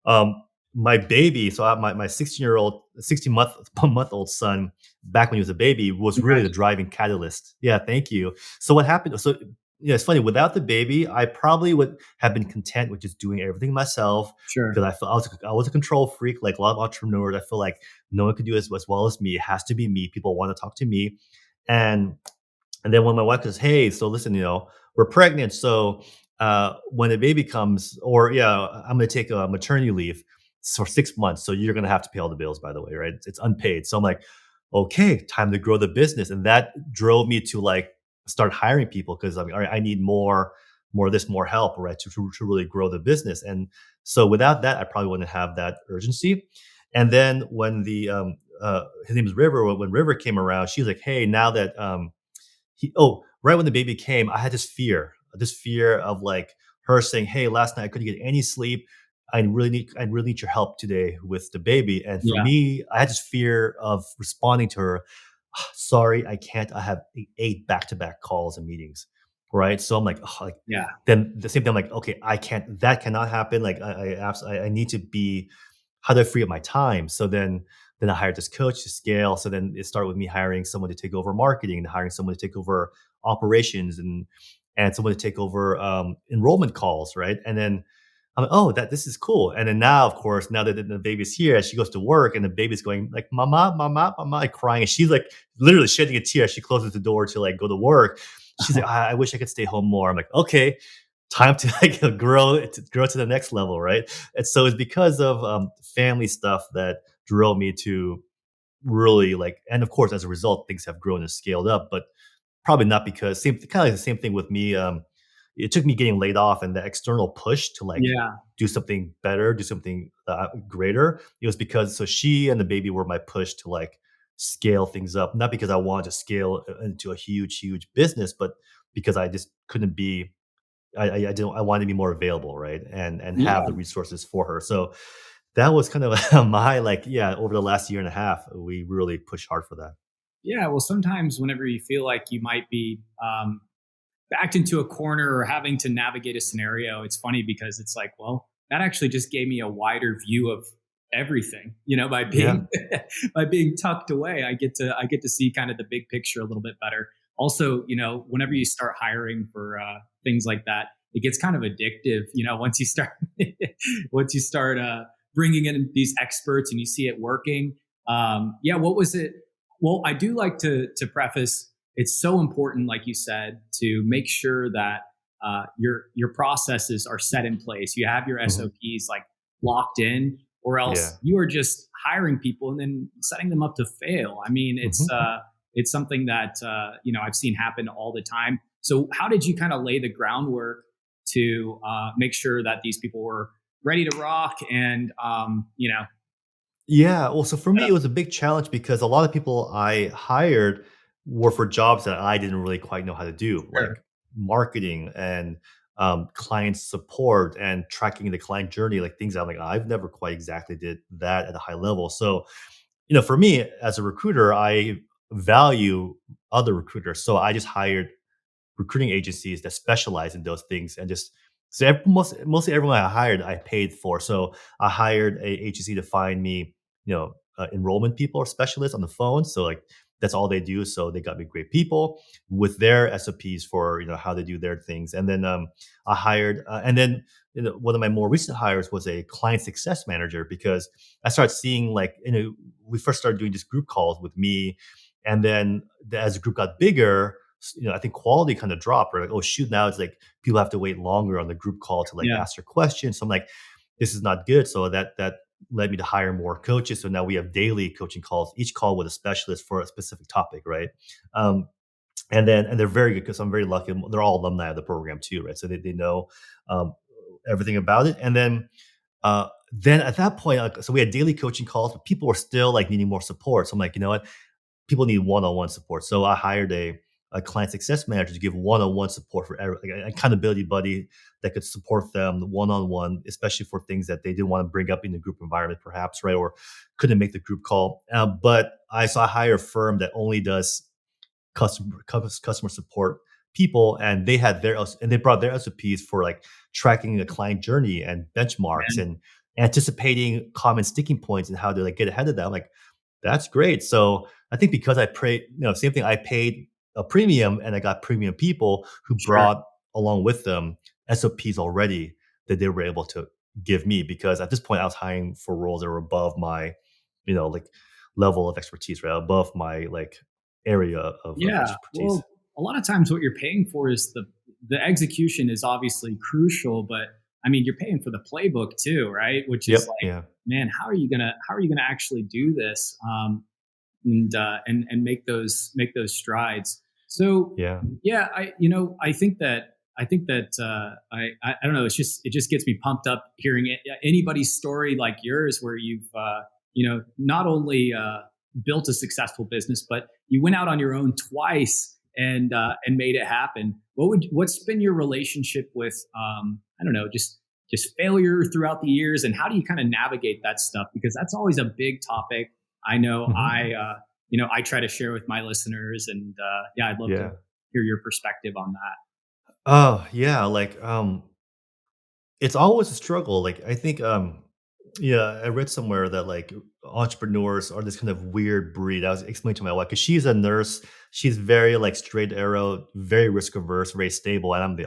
um, my baby, so my 16 month old son, back when he was a baby, was really the Congratulations. driving catalyst. Yeah, thank you. So what happened? So yeah, it's funny. Without the baby, I probably would have been content with just doing everything myself Sure. because I was a control freak, like a lot of entrepreneurs. I feel like no one could do as well as me. It has to be me. People want to talk to me, and and then when my wife goes, "Hey, so listen, we're pregnant, so when the baby comes, or yeah, I'm going to take a maternity leave for 6 months, so you're going to have to pay all the bills, by the way, right? It's unpaid." So I'm like, "Okay, time to grow the business," and that drove me to like start hiring people because I mean, all right, I need more of this, more help, right, to really grow the business. And so without that, I probably wouldn't have that urgency. And then when his name is River, when River came around, she's like, "Hey, now that right when the baby came, I had this fear of like her saying, "Hey, last night I couldn't get any sleep. I really need your help today with the baby." And for Yeah. me, I had this fear of responding to her, "Ah, sorry, I can't. I have eight back-to-back calls and meetings." Right. So I'm like, "Ugh," like Yeah. then the same thing. I'm like, okay, I can't, that cannot happen. Like I need to be, how do I free up my time? So then I hired this coach to scale. So then it started with me hiring someone to take over marketing, and hiring someone to take over operations, and someone to take over enrollment calls, right? And then I'm like, oh, that this is cool. And then now, of course, now that the baby's here, as she goes to work, and the baby's going like, "Mama, mama, mama," like crying, and she's like literally shedding a tear as she closes the door to like go to work. She's like, I wish I could stay home more. I'm like, okay, time to like grow to the next level, right? And so it's because of family stuff that drove me to really like, and of course, as a result, things have grown and scaled up, but probably not because same kind of like the same thing with me. It took me getting laid off and the external push to like Yeah. do something better, do something greater. It was because so she and the baby were my push to like scale things up, not because I wanted to scale into a huge business, but because I just couldn't be. I didn't. I wanted to be more available, right, and have the Yeah. resources for her. So that was kind of my like, yeah. Over the last year and a half, we really pushed hard for that. Yeah. Well, sometimes whenever you feel like you might be backed into a corner or having to navigate a scenario, it's funny because it's like, well, that actually just gave me a wider view of everything. By Yeah. being by being tucked away, I get to see kind of the big picture a little bit better. Also, whenever you start hiring for things like that, it gets kind of addictive. Once you start bringing in these experts and you see it working. Yeah, what was it? Well, I do like to preface, it's so important, like you said, to make sure that your processes are set in place. You have your Mhm. SOPs like locked in, or Yeah. else you are just hiring people and then setting them up to fail. I mean, Mhm. it's something that I've seen happen all the time. So, how did you kind of lay the groundwork to make sure that these people were ready to rock and Yeah, well, so for set me, up? it was a big challenge because a lot of people I hired were for jobs that I didn't really quite know how to do, Sure. like marketing and client support and tracking the client journey, like things I'm like, I've never quite exactly did that at a high level. So, for me as a recruiter, I value other recruiters. So I just hired recruiting agencies that specialize in those things, and just so mostly everyone I hired I paid for. So I hired a agency to find me, enrollment people or specialists on the phone. So like that's all they do. So they got me great people with their SOPs for how they do their things. And then I hired, and then one of my more recent hires was a client success manager because I started seeing like we first started doing just group calls with me, and then as the group got bigger, I think quality kind of dropped. Or like, oh shoot, now it's like people have to wait longer on the group call to like Yeah. ask their questions. So I'm like, this is not good. So that led me to hire more coaches. So now we have daily coaching calls, each call with a specialist for a specific topic, right? Um, and they're very good because I'm very lucky. They're all alumni of the program too, right? So they know um, everything about it. And then at that point, so we had daily coaching calls, but people were still like needing more support. So I'm like, you know what? People need one-on-one support. So I hired a client success manager to give one-on-one support for like an accountability buddy that could support them one-on-one, especially for things that they didn't want to bring up in the group environment, perhaps, right? Or couldn't make the group call. But I hire a firm that only does customer support people, and they had and they brought their SOPs for like tracking the client journey and benchmarks, and anticipating common sticking points and how to like get ahead of that. I'm like, that's great. So I think because I paid, same thing, I paid a premium and I got premium people who Sure. brought along with them SOPs already that they were able to give me, because at this point I was hiring for roles that were above my, like level of expertise, right? Above my like area of Yeah. expertise. Well, a lot of times what you're paying for is the execution is obviously crucial, but I mean, you're paying for the playbook too, right? Which is Yep. like, Yeah. man, how are you gonna actually do this? And make those strides. So Yeah. yeah, I think that I don't know. It just gets me pumped up hearing anybody's story like yours, where you've not only built a successful business, but you went out on your own twice and made it happen. What's been your relationship with I don't know, just failure throughout the years, and how do you kind of navigate that stuff? Because that's always a big topic. I know Mhm. I try to share with my listeners, and yeah, I'd love to Yeah. hear your perspective on that. Oh, yeah, like, it's always a struggle. Like, I think, yeah, I read somewhere that like entrepreneurs are this kind of weird breed. I was explaining to my wife because she's a nurse. She's very like straight arrow, very risk averse, very stable. And I'm the,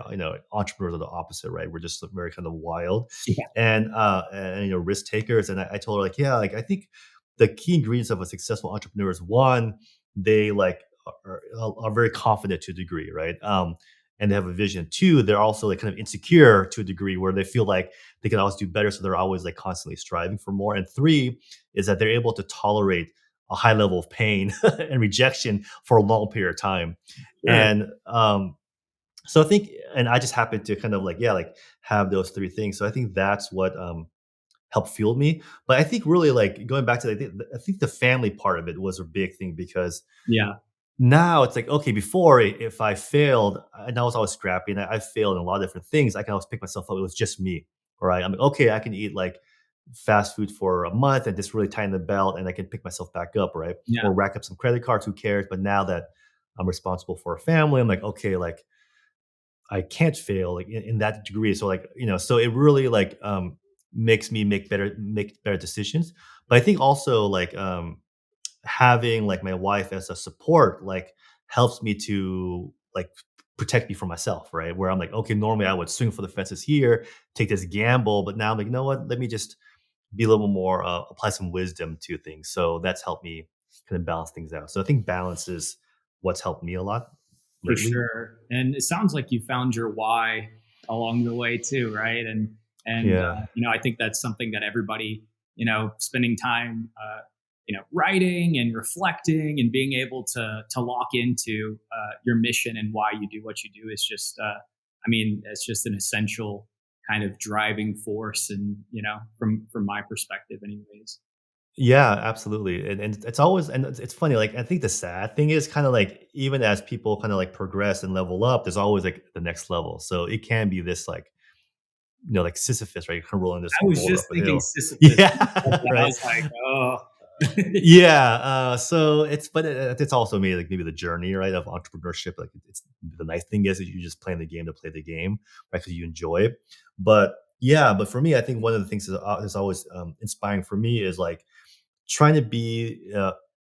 entrepreneurs are the opposite, right? We're just very kind of wild Yeah, and risk takers. And I told her like, yeah, like I think the key ingredients of a successful entrepreneur is one, they like are very confident to a degree, right? And they have a vision. Two, they're also like kind of insecure to a degree where they feel like they can always do better. So they're always like constantly striving for more. And three is that they're able to tolerate a high level of pain and rejection for a long period of time. sure. And so I think, and I just happen to kind of like, yeah, like have those three things. So I think that's what helped fuel me. But I think really like going back to, I think the family part of it was a big thing because Yeah, now it's like, okay, before if I failed, and I was always scrappy and I failed in a lot of different things, I can always pick myself up. It was just me, right? I'm like, okay, I can eat like fast food for a month and just really tighten the belt and I can pick myself back up, right? yeah, Or rack up some credit cards, who cares? But now that I'm responsible for a family, I'm like, okay, like I can't fail like in that degree. So like, so it really like makes me make better decisions. But I think also like having like my wife as a support like helps me to like protect me from myself, right? Where I'm like, okay, normally I would swing for the fences here, take this gamble, but now I'm like, you know what? Let me just be a little more apply some wisdom to things. So that's helped me kind of balance things out. So I think balance is what's helped me a lot for lately. sure. And it sounds like you found your why along the way too, right? And Yeah. I think that's something that everybody, spending time, writing and reflecting and being able to lock into your mission and why you do what you do is just, I mean, it's just an essential kind of driving force, and from my perspective, anyways. Yeah, absolutely. And it's always, and it's funny, like I think the sad thing is kind of like even as people kind of like progress and level up, there's always like the next level. So it can be this like, like Sisyphus, right? You're kind of rolling this I was boulder just up a thinking hill. Sisyphus. I Yeah, right. was like, oh, Yeah. So it's, but it's also maybe like maybe the journey, right, of entrepreneurship. Like it's the nice thing is that you're just playing the game to play the game, right? Because you enjoy it. But yeah, but for me, I think one of the things that's always inspiring for me is like trying to be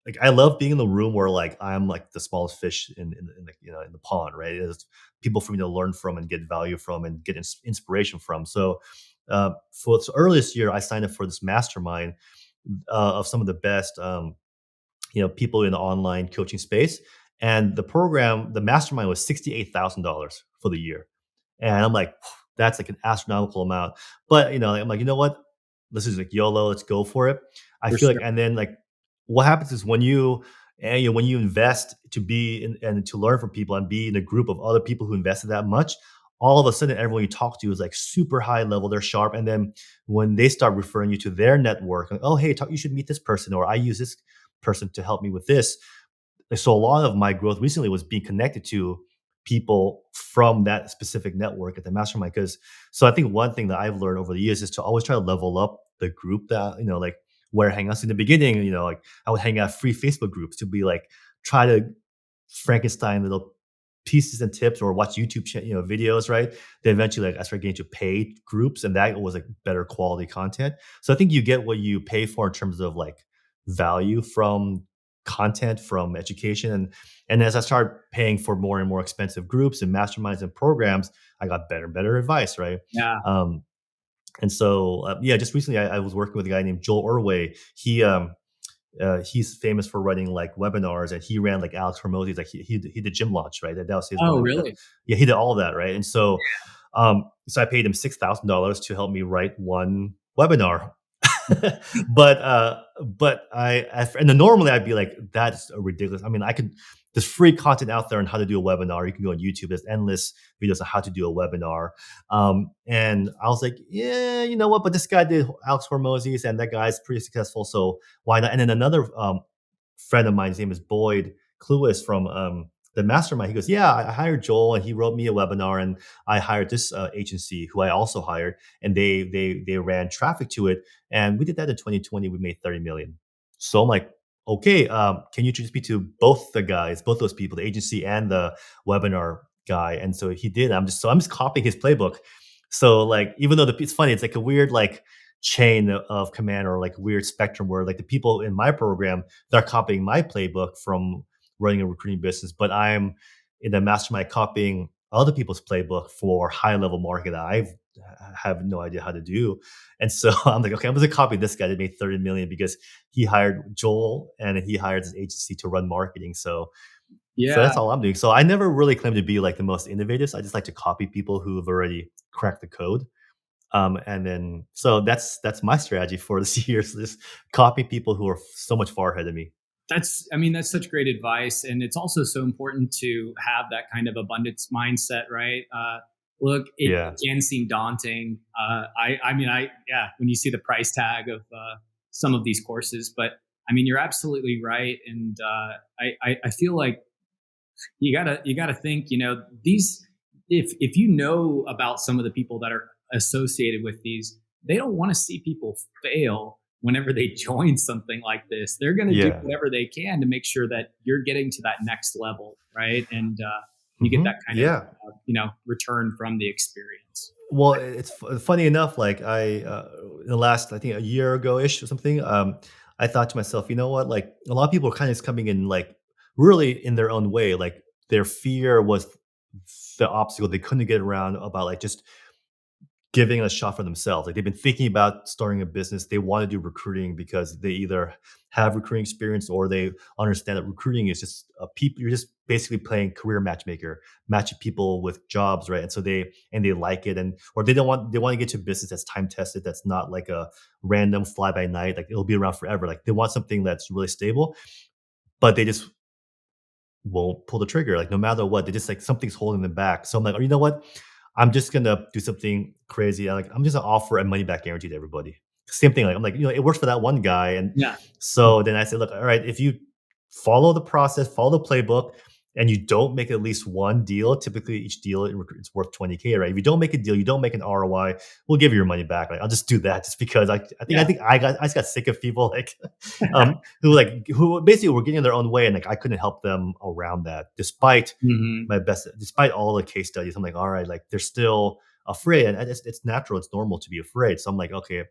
like I love being in the room where like I'm like the smallest fish in the in the pond, right? It's people for me to learn from and get value from and get inspiration from. So so earlier this year, I signed up for this mastermind of some of the best people in the online coaching space, and the mastermind was $68,000 for the year, and I'm like, that's like an astronomical amount. But I'm like, you know what? This is like YOLO. Let's go for it. I for feel like, sure. and then like, what happens is when you invest to be in, and to learn from people and be in a group of other people who invested that much, all of a sudden everyone you talk to is like super high level. They're sharp, and then when they start referring you to their network, like, oh hey, you should meet this person, or I use this person to help me with this. So a lot of my growth recently was being connected to people from that specific network at the mastermind. Because so I think one thing that I've learned over the years is to always try to level up the group that like where I hang out. So in the beginning, like I would hang out free Facebook groups to be like try to Frankenstein little pieces and tips or watch YouTube, videos, right? Then eventually, like I started getting to paid groups, and that was like better quality content. So I think you get what you pay for in terms of like value from content, from education, and as I started paying for more and more expensive groups and masterminds and programs, I got better and better advice, right? Yeah. Um, and so, yeah, just recently I was working with a guy named Joel Urway. He's famous for running like webinars, and he ran like Alex Hormozi's, like he did Gym Launch, right? That was his Oh, one. really? Yeah, he did all of that, right? And so I paid him $6,000 to help me write one webinar. But and then normally I'd be like, that's a ridiculous. I mean, there's free content out there on how to do a webinar. You can go on YouTube. There's endless videos on how to do a webinar. And I was like, yeah, you know what? But this guy did Alex Hormozi's, and that guy's pretty successful. So why not? And then another friend of mine, his name is Boyd Cluis from the Mastermind. He goes, yeah, I hired Joel, and he wrote me a webinar, and I hired this agency who I also hired, and they ran traffic to it, and we did that in 2020. We made 30 million. So I'm like, okay, can you introduce me to both those people, the agency and the webinar guy? And so he did. I'm just copying his playbook. So like, even though it's funny, it's like a weird like chain of command, or like weird spectrum where like the people in my program, they're copying my playbook from running a recruiting business, but I'm in the mastermind copying other people's playbook for high level marketing that I have no idea how to do. And so I'm like, okay, I'm going to copy this guy that made 30 million because he hired Joel and he hired his agency to run marketing. So Yeah. that's all I'm doing. So I never really claim to be like the most innovative. I just like to copy people who have already cracked the code. And then so that's my strategy for this year. So just copy people who are so much far ahead of me. That's such great advice. And it's also so important to have that kind of abundance mindset, right? Look, it Yeah. can seem daunting. Yeah, when you see the price tag of some of these courses, but I mean, you're absolutely right. And I feel like you gotta think, these, if you know about some of the people that are associated with these, they don't want to see people fail whenever they join something like this. They're going to do Yeah. whatever they can to make sure that you're getting to that next level, right? And you get that kind of Yeah. return from the experience. Well, it's funny enough. Like in the last, I think a year ago ish or something, I thought to myself, you know what? Like a lot of people are kind of coming in like really in their own way. Like their fear was the obstacle they couldn't get around about, like just giving it a shot for themselves. Like they've been thinking about starting a business. They want to do recruiting because they either have recruiting experience or they understand that recruiting is just people. You're just basically playing career matchmaker, matching people with jobs, right? And so they like it, and or they want to get to a business that's time tested, that's not like a random fly by night. Like it'll be around forever. Like they want something that's really stable, but they just won't pull the trigger. Like no matter what, they just like something's holding them back. So I'm like, oh, you know what? I'm just gonna do something crazy. Like I'm just gonna offer a money back guarantee to everybody. Same thing. Like I'm like, it works for that one guy. And Yeah. so then I said, look, all right, if you follow the process, follow the playbook, and you don't make at least one deal, typically each deal it's worth 20K, right? If you don't make a deal, you don't make an ROI, we'll give you your money back. Like I'll just do that just because I just got sick of people like who basically were getting in their own way, and like I couldn't help them around that despite Hmm. despite all the case studies. I'm like, all right, like they're still afraid, and it's natural, it's normal to be afraid. So I'm like, okay,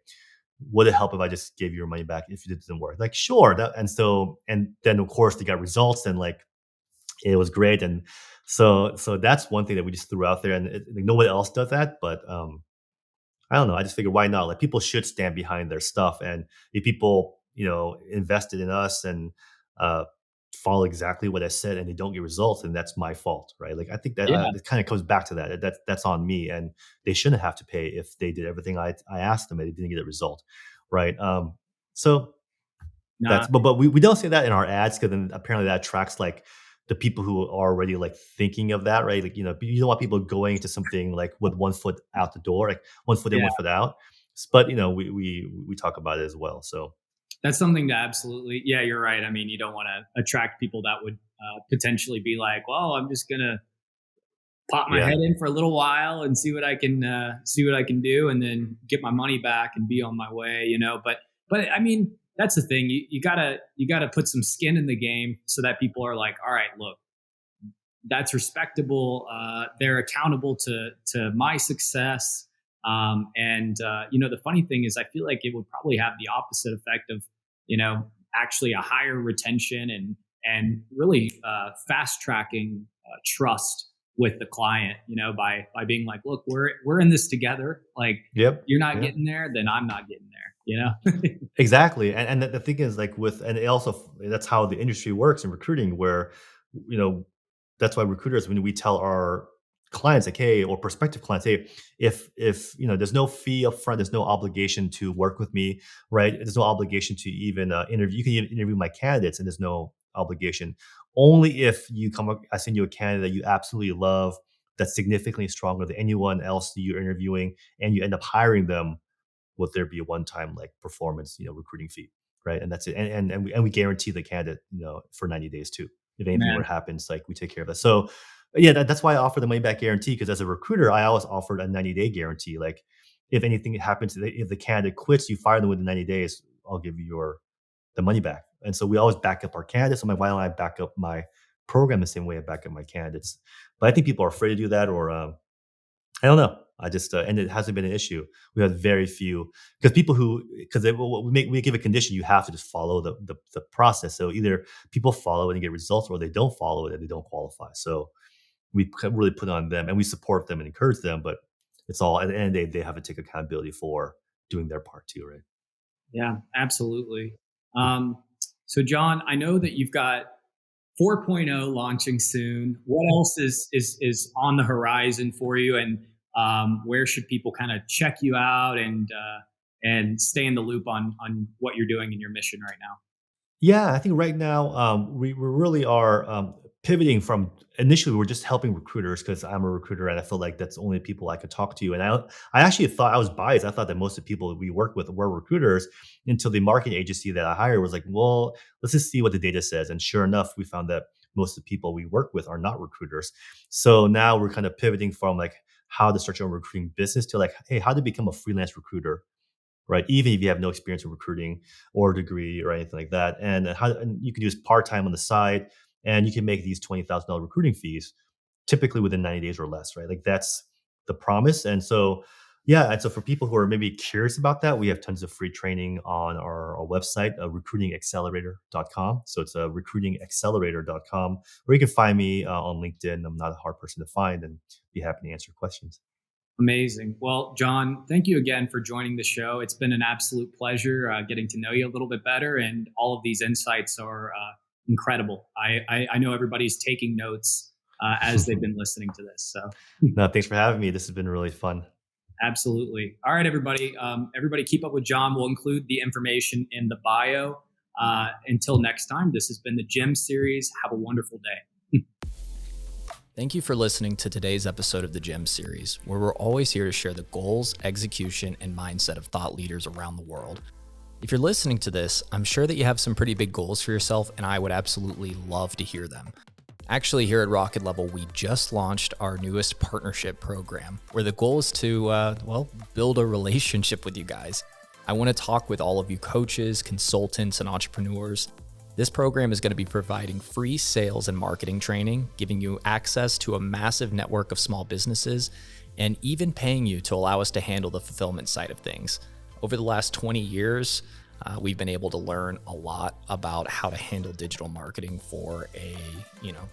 would it help if I just gave you your money back if it didn't work? Like, sure. And then of course they got results, and like it was great. And so that's one thing that we just threw out there, and like, nobody else does that. But I don't know. I just figured why not? Like people should stand behind their stuff, and if people invested in us and uh, follow exactly what I said, and they don't get results, and that's my fault, right? Like I think that Yeah. it kind of comes back to that. That's on me, and they shouldn't have to pay if they did everything I asked them and they didn't get a result, right? So Nah. but we don't say that in our ads because then apparently that attracts like the people who are already like thinking of that, right? Like you don't want people going to something like with one foot out the door, like one foot in, Yeah. one foot out. But we talk about it as well. So That's something to absolutely. Yeah, you're right. I mean, you don't want to attract people that would potentially be like, well, I'm just gonna pop my yeah, head in for a little while and see what I can do, and then get my money back and be on my way. But I mean, that's the thing. You gotta put some skin in the game so that people are like, all right, look, that's respectable. They're accountable to my success. The funny thing is, I feel like it would probably have the opposite effect of, actually a higher retention and really fast tracking trust with the client, by being like, look, we're in this together. Like, Yep. you're not Yep. getting there, then I'm not getting there, Exactly. And the thing is, like, and it also, that's how the industry works in recruiting, where, you know, that's why recruiters, when we tell our clients, like, hey, or prospective clients, hey, if there's no fee up front, there's no obligation to work with me, right? There's no obligation to even interview. You can even interview my candidates, and there's no obligation. Only if I send you a candidate you absolutely love, that's significantly stronger than anyone else that you're interviewing, and you end up hiring them, would there be a one-time, like, performance, recruiting fee, right? And that's it. And we guarantee the candidate, for 90 days too. If anything were man. to happens, like, we take care of that. So yeah, that's why I offer the money back guarantee, because as a recruiter, I always offered a 90-day guarantee. Like, if anything happens, if the candidate quits, you fire them within 90 days, I'll give you the money back. And so we always back up our candidates. I'm like, why don't I back up my program the same way I back up my candidates? But I think people are afraid to do that, or I don't know. I just and it hasn't been an issue. We have very few, because we give a condition, you have to just follow the process. So either people follow it and get results, or they don't follow it and they don't qualify. So we really put on them, and we support them and encourage them. But it's all, at the end of the day, they have to take accountability for doing their part too, right? Yeah, absolutely. So Jon, I know that you've got 4.0 launching soon. What else is on the horizon for you, and where should people kind of check you out and stay in the loop on what you're doing in your mission right now? Yeah, I think right now we really are pivoting from, initially we were just helping recruiters, because I'm a recruiter and I feel like that's the only people I could talk to. And I actually thought, I was biased. I thought that most of the people that we work with were recruiters, until the marketing agency that I hired was like, well, let's just see what the data says. And sure enough, we found that most of the people we work with are not recruiters. So now we're kind of pivoting from, like, how to start your own recruiting business to, like, hey, how to become a freelance recruiter, right? Even if you have no experience in recruiting or degree or anything like that. And you can do this part-time on the side, and you can make these $20,000 recruiting fees typically within 90 days or less, right? Like, that's the promise. And so, yeah. And so for people who are maybe curious about that, we have tons of free training on our website, recruitingaccelerator.com. So it's recruitingaccelerator.com, where you can find me on LinkedIn. I'm not a hard person to find, and be happy to answer questions. Amazing. Well, Jon, thank you again for joining the show. It's been an absolute pleasure getting to know you a little bit better, and all of these insights are incredible. I know everybody's taking notes as they've been listening to this. So, No, thanks for having me. This has been really fun. absolutely. All right, everybody. Everybody, keep up with Jon. We'll include the information in the bio. Until next time, this has been the G.E.M series. Have a wonderful day. Thank you for listening to today's episode of the G.E.M series, where we're always here to share the goals, execution, and mindset of thought leaders around the world. If you're listening to this, I'm sure that you have some pretty big goals for yourself, and I would absolutely love to hear them. Actually, here at RocketLevel, we just launched our newest partnership program, where the goal is to, build a relationship with you guys. I want to talk with all of you coaches, consultants, and entrepreneurs. This program is going to be providing free sales and marketing training, giving you access to a massive network of small businesses, and even paying you to allow us to handle the fulfillment side of things. Over the last 20 years, we've been able to learn a lot about how to handle digital marketing for a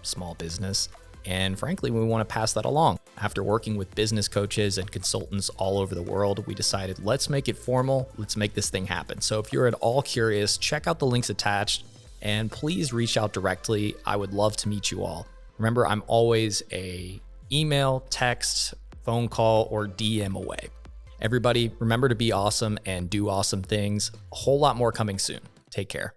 small business. And frankly, we want to pass that along. After working with business coaches and consultants all over the world, we decided, let's make it formal. Let's make this thing happen. So if you're at all curious, check out the links attached. And please reach out directly. I would love to meet you all. Remember, I'm always a email, text, phone call, or DM away. Everybody, remember to be awesome and do awesome things. A whole lot more coming soon. Take care.